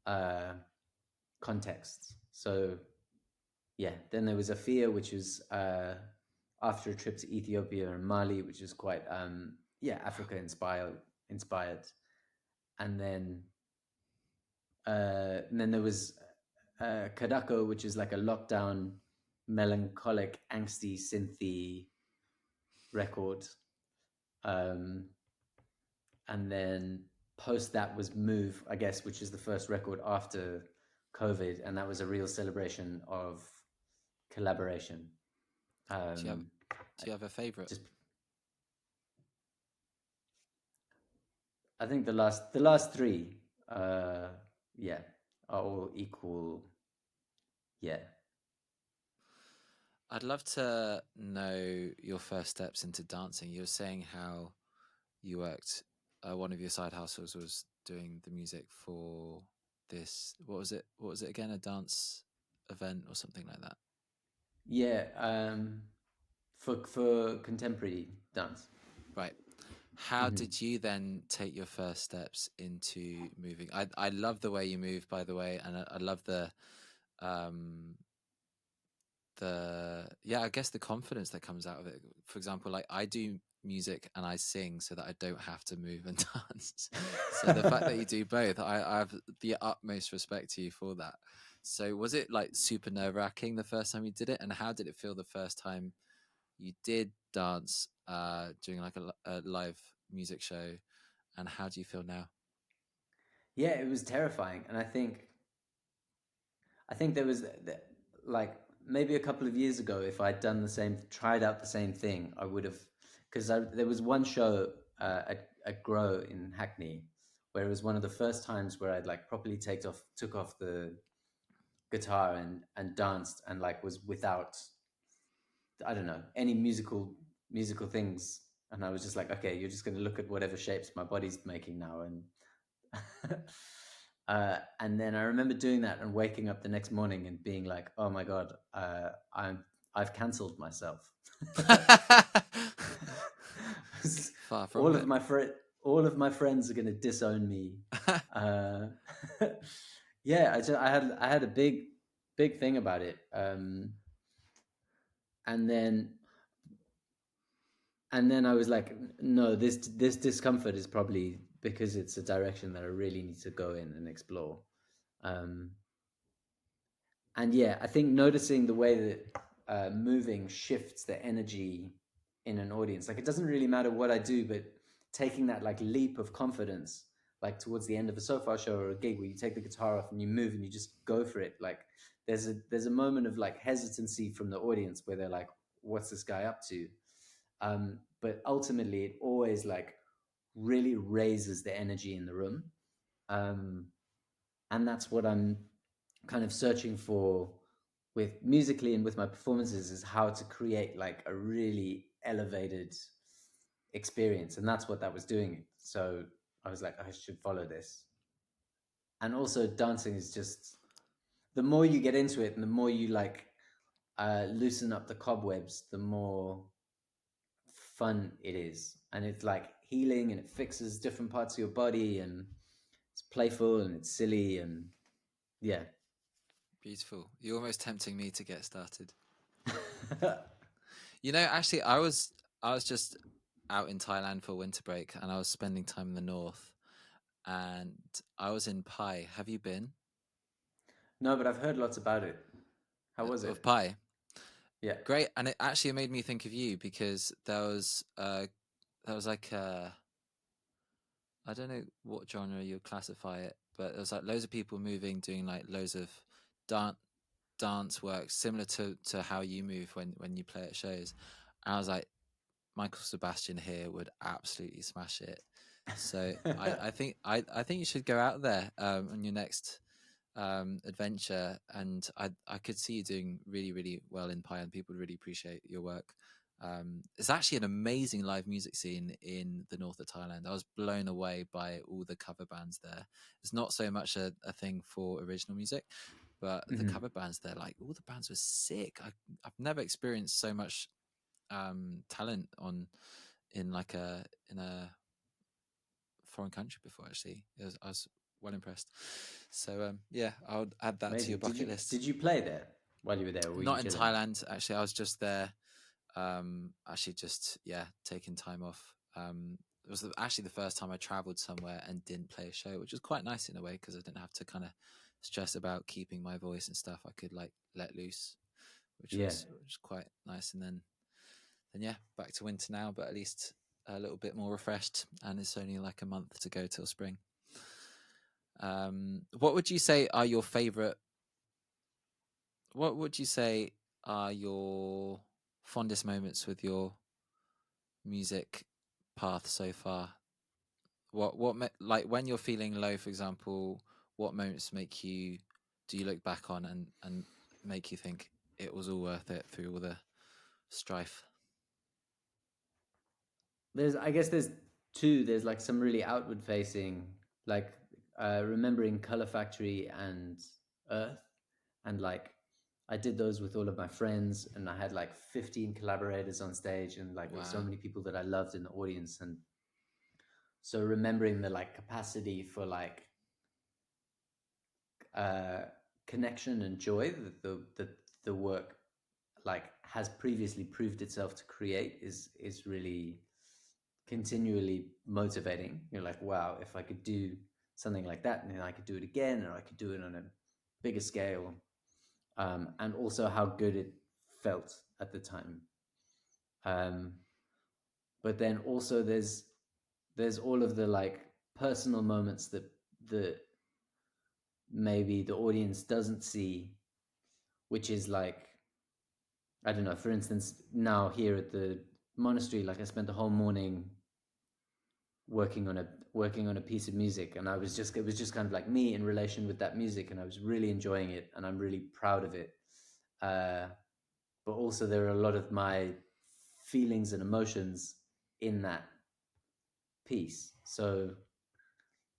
uh, contexts. So yeah, then there was Afia, which was after a trip to Ethiopia and Mali, which is quite yeah, Africa inspired, and then there was Kadako, which is like a lockdown, melancholic, angsty, synthy record. Um, and then post that was Move, I guess, which is the first record after COVID, and that was a real celebration of collaboration. Do you have Um, Do you have a favorite? just, I think the last three, yeah, are all equal. Yeah, I'd love to know your first steps into dancing. You were saying how you worked. One of your side hustles was doing the music for this. What was it? What was it again? A dance event or something like that. yeah. For contemporary dance. Right. How Mm-hmm. did you then take your first steps into moving? I love the way you move, by the way, and I love um yeah, I guess the confidence that comes out of it. For example, like I do music and I sing so that I don't have to move and dance. So the fact that you do both, I have the utmost respect to you for that. So was it like super nerve-wracking the first time you did it, and how did it feel the first time you did dance during like a live music show, and how do you feel now? Yeah, it was terrifying, and I think there was like maybe a couple of years ago, if I'd done the same, tried out the same thing, I would have, because there was one show at Grow in Hackney where it was one of the first times where I'd like properly took off the guitar and danced and like was without, I don't know, any musical things, and I was just like, okay, you're just going to look at whatever shapes my body's making now, and and then I remember doing that and waking up the next morning and being like, "Oh my god, I've cancelled myself." Far from all it. of my all of my friends are going to disown me. Uh, yeah, I had a big thing about it, and then I was like, no, this discomfort is probably because it's a direction that I really need to go in and explore. Um, and yeah, I think noticing the way that moving shifts the energy in an audience, like it doesn't really matter what I do, but taking that like leap of confidence, like towards the end of a sofa show or a gig where you take the guitar off and you move and you just go for it. Like there's a moment of like hesitancy from the audience where they're like, what's this guy up to? But ultimately it always like really raises the energy in the room. Um, and that's what I'm kind of searching for with musically and with my performances, is how to create like a really elevated experience, and that's what that was doing. So I was like, I should follow this. And also dancing is just, the more you get into it and the more you like loosen up the cobwebs, the more fun it is, and it's like healing and it fixes different parts of your body, and it's playful and it's silly, and yeah. Beautiful. You're almost tempting me to get started. You know, actually, I was just out in Thailand for winter break, and I was spending time in the north, and I was in Pai. Have you been No, but I've heard lots about it. How was of it? Pai? Yeah. Great, and it actually made me think of you because there was like I don't know what genre you'd classify it, but there was like loads of people moving, doing like loads of dance dance work similar to how you move when you play at shows. And I was like, Michael Sebastian here would absolutely smash it. So I think I think you should go out there on your next adventure, and I could see you doing really, really well in Pi, and people would really appreciate your work. It's actually an amazing live music scene in the north of Thailand. I was blown away by all the cover bands there. It's not so much a thing for original music, but the Mhm. cover bands there, like all the bands were sick. I've never experienced so much talent in like in a foreign country before. Actually, I was well impressed. So yeah, I would add that to your Amazing. bucket list. Did you play there while you were there, or were you Not in chilling? Thailand, actually. I was just there. Actually, just taking time off. It was actually the first time I traveled somewhere and didn't play a show, which was quite nice in a way because I didn't have to kind of stress about keeping my voice and stuff. I could like let loose, Yeah. which was quite nice. And then yeah, back to winter now, but at least a little bit more refreshed. And it's only like a month to go till spring. What would you say are your favorite? What would you say are your fondest moments with your music path so far? Like when you're feeling low, for example, what moments do you look back on and make you think it was all worth it through all the strife? I guess there's two. There's like some really outward facing, like remembering Color Factory and Earth, and like I did those with all of my friends, and I had like 15 collaborators on stage, and like there were so Wow. many people that I loved in the audience, and so remembering the like capacity for like uh, connection and joy that the work like has previously proved itself to create is really continually motivating. You're like, wow, if I could do something like that, and then I could do it again, or I could do it on a bigger scale, and also how good it felt at the time. Um, but then also there's all of the like personal moments that maybe the audience doesn't see, which is like, I don't know. For instance, now here at the monastery, like I spent the whole morning working on a piece of music, and it was just kind of like me in relation with that music, and I was really enjoying it, and I'm really proud of it. Uh, but also there are a lot of my feelings and emotions in that piece.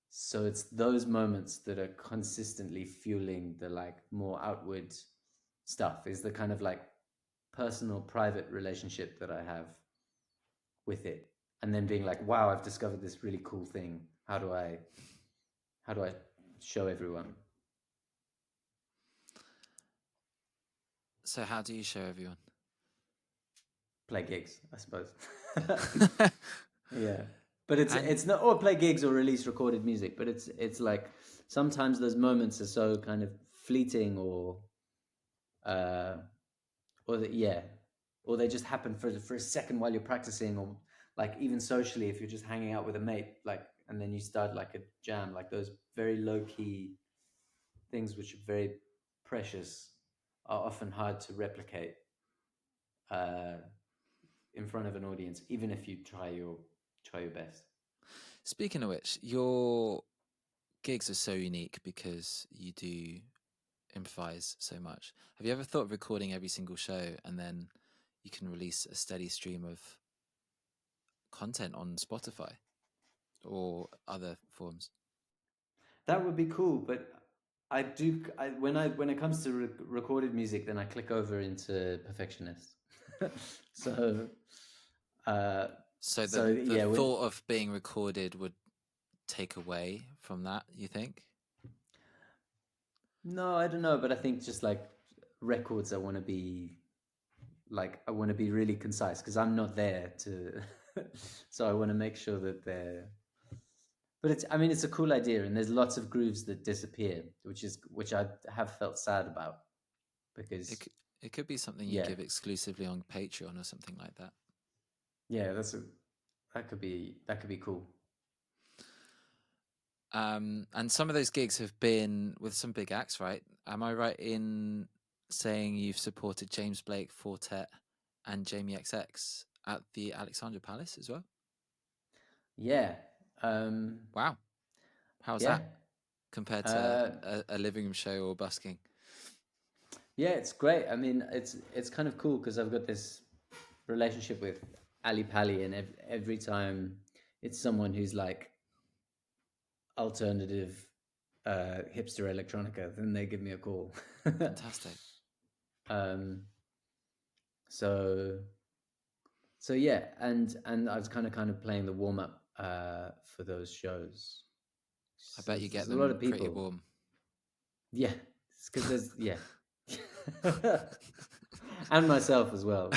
So it's those moments that are consistently fueling the like more outward stuff, is the kind of like personal private relationship that I have with it, and then being like, wow, I've discovered this really cool thing. How do I show everyone? So how do you show everyone? Play gigs, I suppose. Yeah, but And it's not, or play gigs or release recorded music, but it's like sometimes those moments are so kind of fleeting, uh or that, yeah, or they just happen for a second while you're practicing, or like even socially if you're just hanging out with a mate, like, and then you start like a jam, like those very low key things which are very precious are often hard to replicate uh, in front of an audience, even if you try your best. speaking of which, your gigs are so unique because you do improvise so much. Have you ever thought of recording every single show and then you can release a steady stream of content on Spotify or other forms? That would be cool, but when it comes to recorded music, then I click over into perfectionist. so uh, So so the yeah, thought of being recorded would take away from that, you think? no, I don't know, but I think just like records, I want to be really concise because I'm not there to. So I want to make sure that they're. But I mean, it's a cool idea, and there's lots of grooves that disappear, which I have felt sad about It because, it could be something you yeah, give exclusively on Patreon or something like that. yeah, that could be cool. And some of those gigs have been with some big acts, right? Am I right in saying you've supported James Blake, Fortet, and Jamie XX at the Alexandra Palace as well. Yeah. Wow, how's Yeah. that compared to Uh, a living room show or busking? yeah, it's great. I mean, it's kind of cool because I've got this relationship with Ali Pali, and every time it's someone who's like alternative hipster electronica, then they give me a call. Fantastic. um, so so yeah, and I was kind of playing the warm up for those shows. I So bet you get there's a lot them of pretty people. warm. Yeah, because there's and myself as well.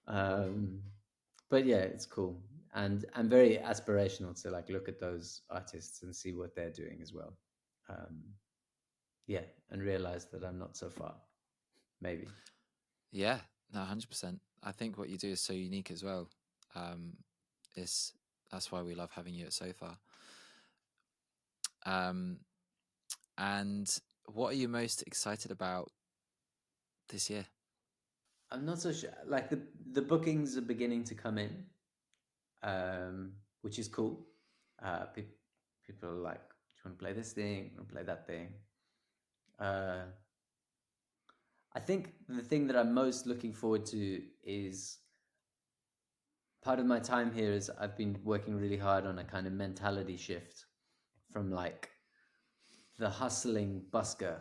um, but yeah, it's cool, and I'm very aspirational to like look at those artists and see what they're doing as well. Um, yeah, and realize that I'm not so far. Maybe. Yeah, no, 100%. I think what you do is so unique as well. Um, is That's why we love having you at So Far. And what are you most excited about this year? I'm not so sure. Like the bookings are beginning to come in, which is cool. People are like, "Do you want to play this thing? Want to play that thing?" Uh, I think the thing that I'm most looking forward to is part of my time here is I've been working really hard on a kind of mentality shift from like the hustling busker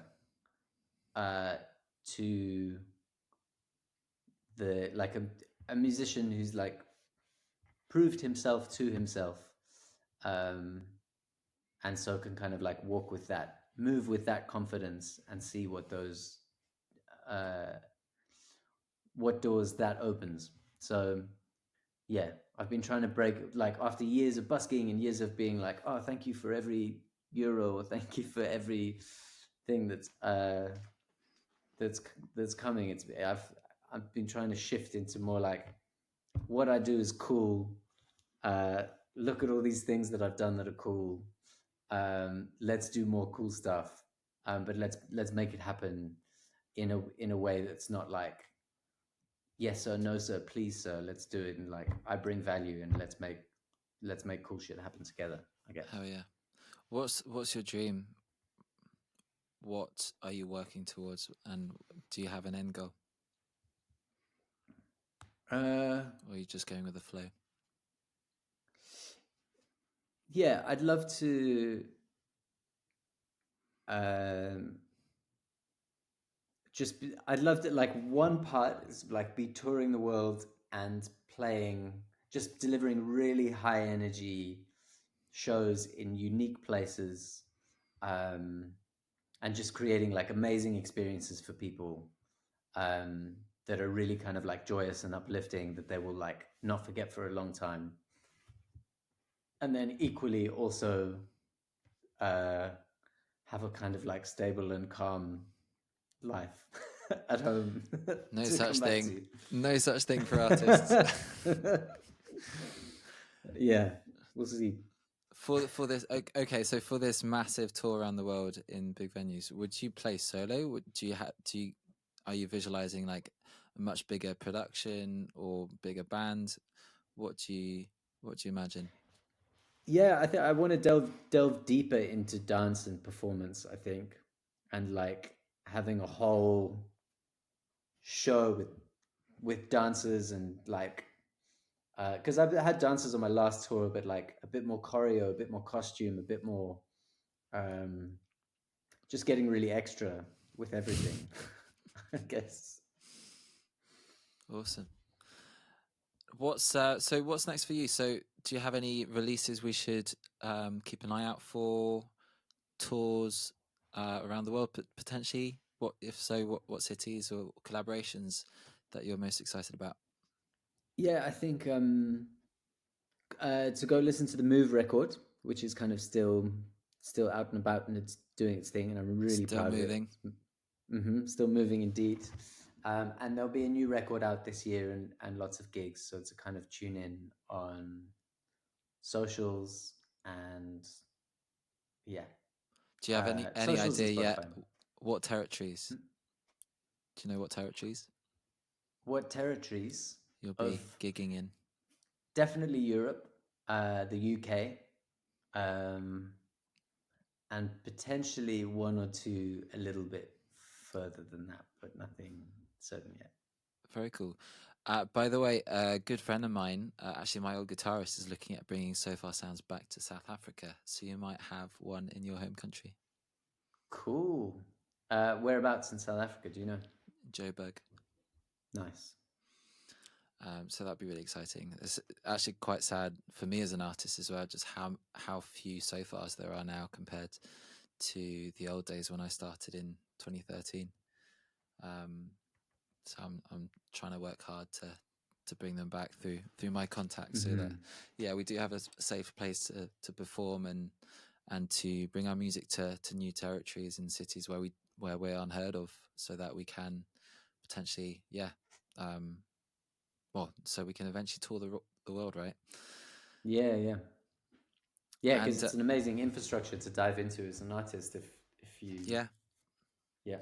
uh, to the like a musician who's like proved himself to himself, um, and so can kind of like walk with that, move with that confidence, and see uh, what doors that opens. So yeah, I've been trying to break, like after years of busking and years of being like, oh, thank you for every euro, or thank you for every thing that's that's coming. I've been trying to shift into more like what I do is cool. Uh, Look at all these things that I've done that are cool. Let's do more cool stuff, but let's make it happen in a way that's not like yes sir, no sir, please sir. Let's do it, and like I bring value, and let's make cool shit happen together, I guess. Hell yeah. What's your dream? What are you working towards? And do you have an end goal? Uh, Or are you just going with the flow? yeah, I'd love to um, I'd love to like one part is like be touring the world and playing, just delivering really high energy shows in unique places, um, and just creating like amazing experiences for people, that are really kind of like joyous and uplifting that they will like not forget for a long time. And then equally also uh, have a kind of like stable and calm life at home No to such come back thing. to. No such thing for artists. Yeah, we'll see. For this, okay, so for this massive tour around the world in big venues, would you play solo? Are you visualizing like a much bigger production or bigger band? What do you what do you imagine? Yeah, I think I want to delve deeper into dance and performance, I think, and like having a whole show with dancers and like because I've had dancers on my last tour, but like a bit more choreo, a bit more costume, a bit more um, just getting really extra with everything. I guess. Awesome. What's next for you? So do you have any releases we should keep an eye out for? Tours around the world potentially? What if so? What cities or collaborations that you're most excited about? Yeah, I think to go listen to the Move record, which is kind of still out and about, and it's doing its thing, and I'm really Still proud of it. moving. Still moving indeed. And there'll be a new record out this year, and lots of gigs. So it's a kind of tune in on socials and yeah, Do you have any socials and idea yet Spotify. what territories? Do you know what territories What territories? you'll Of be gigging in? definitely Europe, the UK, and potentially one or two a little bit further than that, but nothing certain yet. Very cool. By the way, a good friend of mine, actually my old guitarist, is looking at bringing So Far Sounds back to South Africa. So you might have one in your home country. Cool. Whereabouts in South Africa? Do you know? Joburg. Nice. So that'd be really exciting. It's actually quite sad for me as an artist as well, just how few so fars there are now compared to the old days when I started in 2013. So I'm trying to work hard to bring them back through my contacts, so that we do have a safe place to perform and to bring our music to new territories and cities where we're unheard of, so that we can potentially so we can eventually tour the world, right? Yeah, yeah, yeah. Because And it's an amazing infrastructure to dive into as an artist. If you, yeah, yeah.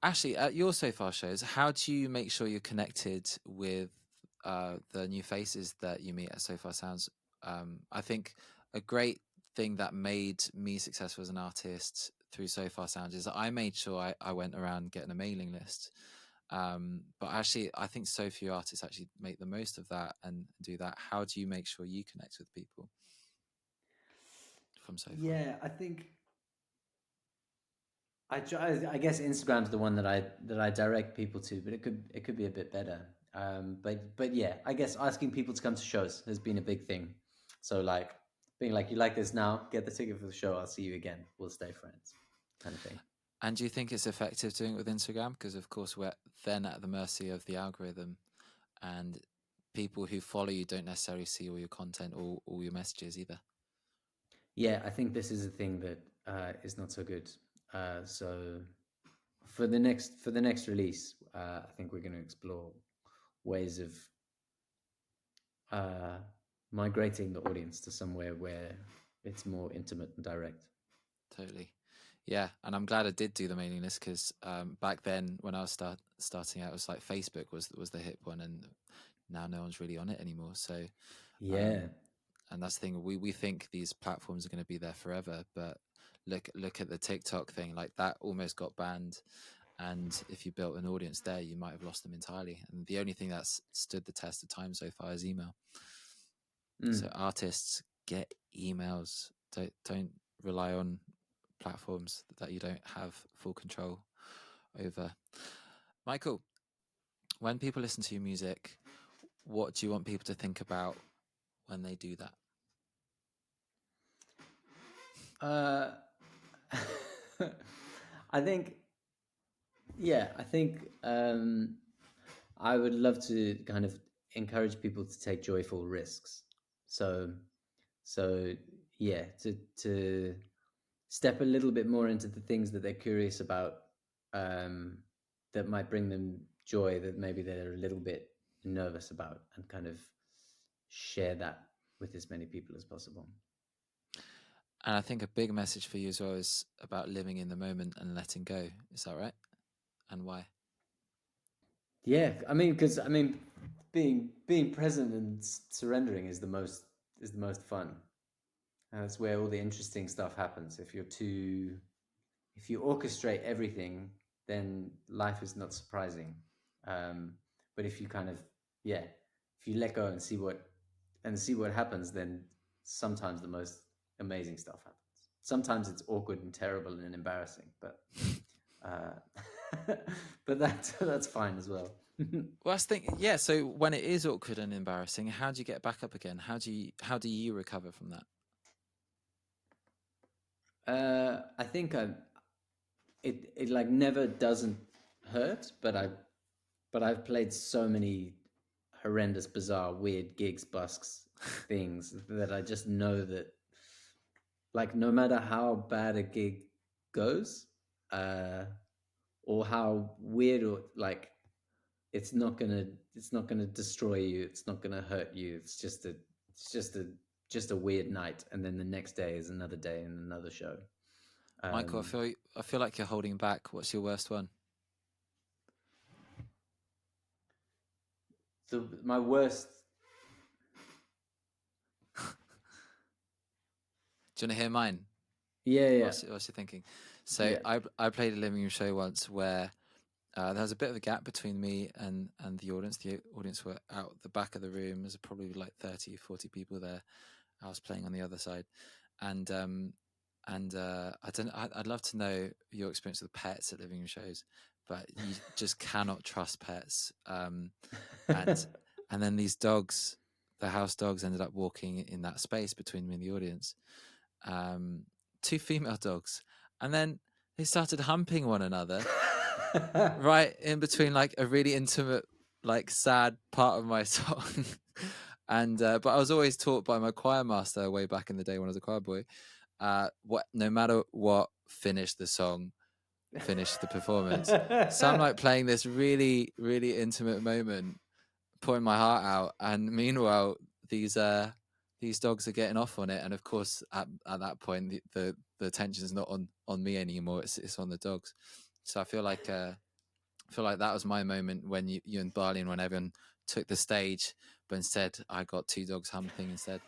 actually, at your So Far shows, how do you make sure you're connected with the new faces that you meet at So Far Sounds? I think a great thing that made me successful as an artist through So Far Sounds is that I made sure I went around getting a mailing list. But actually, I think so few artists actually make the most of that and do that. How do you make sure you connect with people from So Far? Yeah, I think I guess Instagram's the one that I direct people to, but it could be a bit better. But yeah, I guess asking people to come to shows has been a big thing. So like being like, you like this now, get the ticket for the show. I'll see you again. We'll stay friends, kind of thing. And do you think it's effective doing it with Instagram? Because of course we're then at the mercy of the algorithm, and people who follow you don't necessarily see all your content or all your messages either. Yeah, I think this is a thing that is not so good. So for the next release, I think we're going to explore ways of uh, migrating the audience to somewhere where it's more intimate and direct. Totally. Yeah, and I'm glad I did do the mailing list, because back then when I was starting out, it was like Facebook was the hip one, and now no one's really on it anymore. So, Yeah. and that's the thing, we think these platforms are going to be there forever, but look at the TikTok thing, like that almost got banned, and if you built an audience there, you might have lost them entirely. And the only thing that's stood the test of time so far is email. So artists, get emails. Don't rely on platforms that you don't have full control over. Michael, when people listen to your music, what do you want people to think about when they do that? Uh, I think, I think I would love to kind of encourage people to take joyful risks. So, so yeah, to step a little bit more into the things that they're curious about, um, that might bring them joy that maybe they're a little bit nervous about, and kind of share that with as many people as possible. And I think a big message for you as well is about living in the moment and letting go. Is that right? And why? Yeah, I mean, because being present and surrendering is the most fun. And that's where all the interesting stuff happens. If you orchestrate everything, then life is not surprising. But if you kind of, if you let go and see what happens, then sometimes the most amazing stuff happens. Sometimes it's awkward and terrible and embarrassing, uh, but that's fine as well. Well, I think, yeah. So when it is awkward and embarrassing, how do you get back up again? How do you recover from that? I think it like never doesn't hurt, but I've played so many horrendous, bizarre, weird gigs, busks, things that I just know that, like, no matter how bad a gig goes, uh, or how weird, or like, it's not gonna destroy you. It's not gonna hurt you. It's just a weird night, and then the next day is another day and another show. Michael, Um, I feel like you're holding back. What's your worst one? my worst. Do you want to hear mine? Yeah. What's you thinking? So Yeah. I played a living room show once where there was a bit of a gap between me and the audience. The audience were out the back of the room. There's probably like 30, 40 people there. I was playing on the other side, and I don't. I'd love to know your experience with pets at living room shows, but you just cannot trust pets. And then these dogs, the house dogs, ended up walking in that space between me and the audience. Two female dogs, and then they started humping one another right in between like a really intimate, like sad part of my song. And but I was always taught by my choir master way back in the day when I was a choir boy, what no matter what, finish the song, finish the performance. So I'm like playing this really, really intimate moment, pouring my heart out, and meanwhile these dogs are getting off on it. And of course, at that point, the attention is not on me anymore. It's on the dogs. So I feel like that was my moment when you and Barley and when everyone took the stage, but instead I got two dogs humping instead.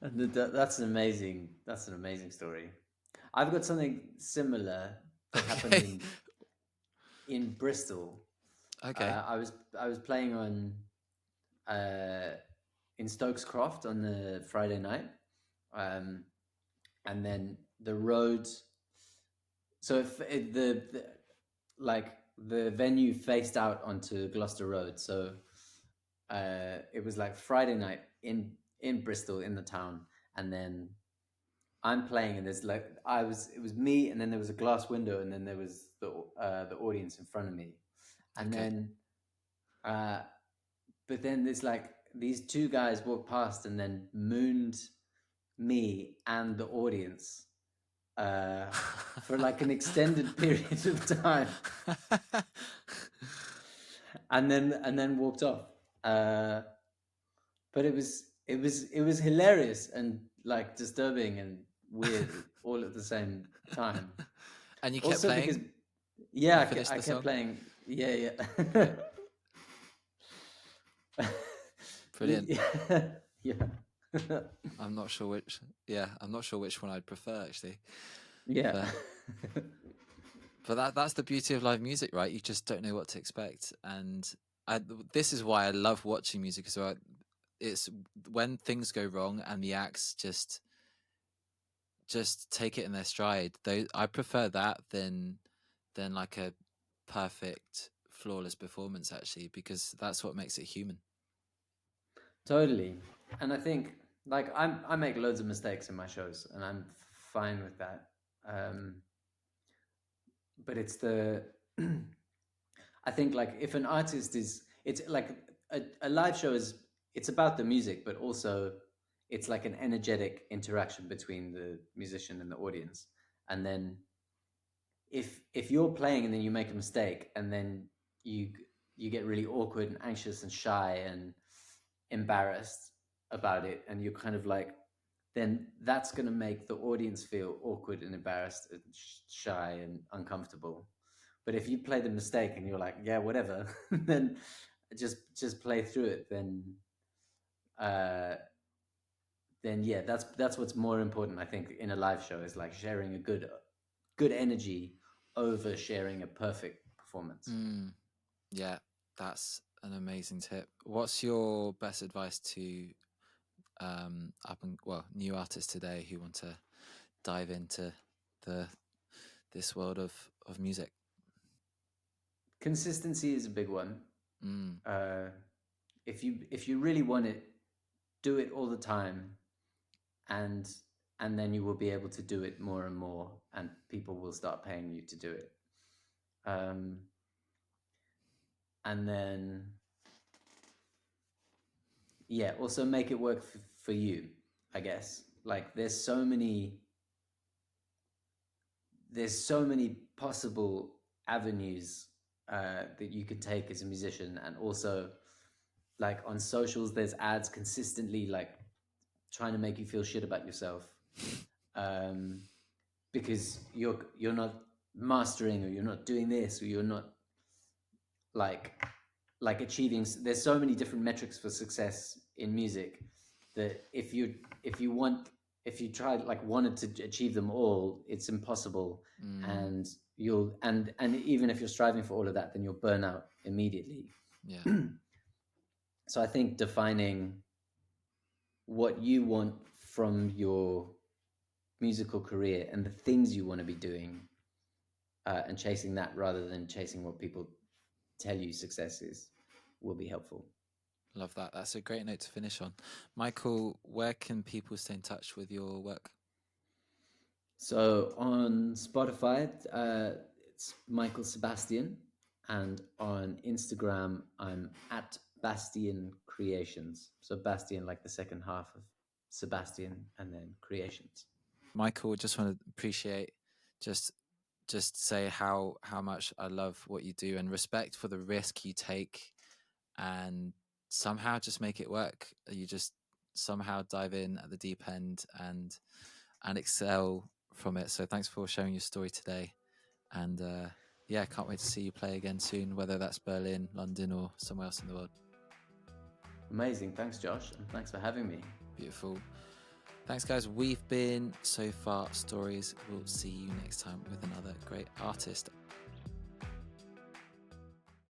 That's an amazing story. I've got something similar that happened Okay. in Bristol. Okay. I was playing on in Stokes Croft on the Friday night, um, and then the road. So if the like the venue faced out onto Gloucester Road, so it was like Friday night in Bristol in the town, and then I'm playing, and there's like it was me, and then there was a glass window, and then there was the audience in front of me, and Okay. then but then there's like these two guys walked past and then mooned me and the audience for like an extended period of time, and then walked off. Uh, but it was hilarious and like disturbing and weird all at the same time. And you kept Also playing? because yeah, You finished I the kept song? playing. Yeah. Great. Brilliant. Yeah. I'm not sure which. Yeah, I'm not sure which one I'd prefer actually. Yeah. But that's the beauty of live music, right? You just don't know what to expect, and this is why I love watching music as well. It's when things go wrong and the acts just take it in their stride. I prefer that than like a perfect, flawless performance actually, because that's what makes it human. Totally. And I think like I make loads of mistakes in my shows and I'm fine with that. Um, but it's the I think like if an artist is it's like a live show is it's about the music, but also it's like an energetic interaction between the musician and the audience. And then if you're playing and then you make a mistake and then you you get really awkward and anxious and shy and embarrassed about it and you're kind of like then that's going to make the audience feel awkward and embarrassed and shy and uncomfortable. But if you play the mistake and you're like yeah whatever then just play through it uh then yeah that's what's more important I think in a live show is like sharing a good energy over sharing a perfect performance. Yeah, that's an amazing tip. What's your best advice to new artists today who want to dive into the this world of music? Consistency is a big one. Mm. uh, if you really want it, do it all the time, and then you will be able to do it more and more, and people will start paying you to do it. Um, and then yeah, also make it work for you. I guess like there's so many possible avenues that you could take as a musician, and also like on socials, there's ads consistently like trying to make you feel shit about yourself um, because you're not mastering or you're not doing this or you're not like like achieving. There's so many different metrics for success in music that if you wanted to achieve them all, it's impossible. And even if you're striving for all of that, then you'll burn out immediately. Yeah. So I think defining what you want from your musical career and the things you want to be doing, and chasing that rather than chasing what people tell you success is, will be helpful. Love that. That's a great note to finish on. Michael, where can people stay in touch with your work? So on Spotify, it's Michael Sebastian, and on Instagram, I'm at Bastian Creations. So Bastian, like the second half of Sebastian, and then Creations. Michael, just want to appreciate just say how much I love what you do and respect for the risk you take and somehow just make it work. You just somehow dive in at the deep end and excel from it. So thanks for sharing your story today. And yeah, can't wait to see you play again soon, whether that's Berlin, London, or somewhere else in the world. Amazing. Thanks, Josh. And thanks for having me. Beautiful. Thanks, guys. We've been So Far Stories. We'll see you next time with another great artist.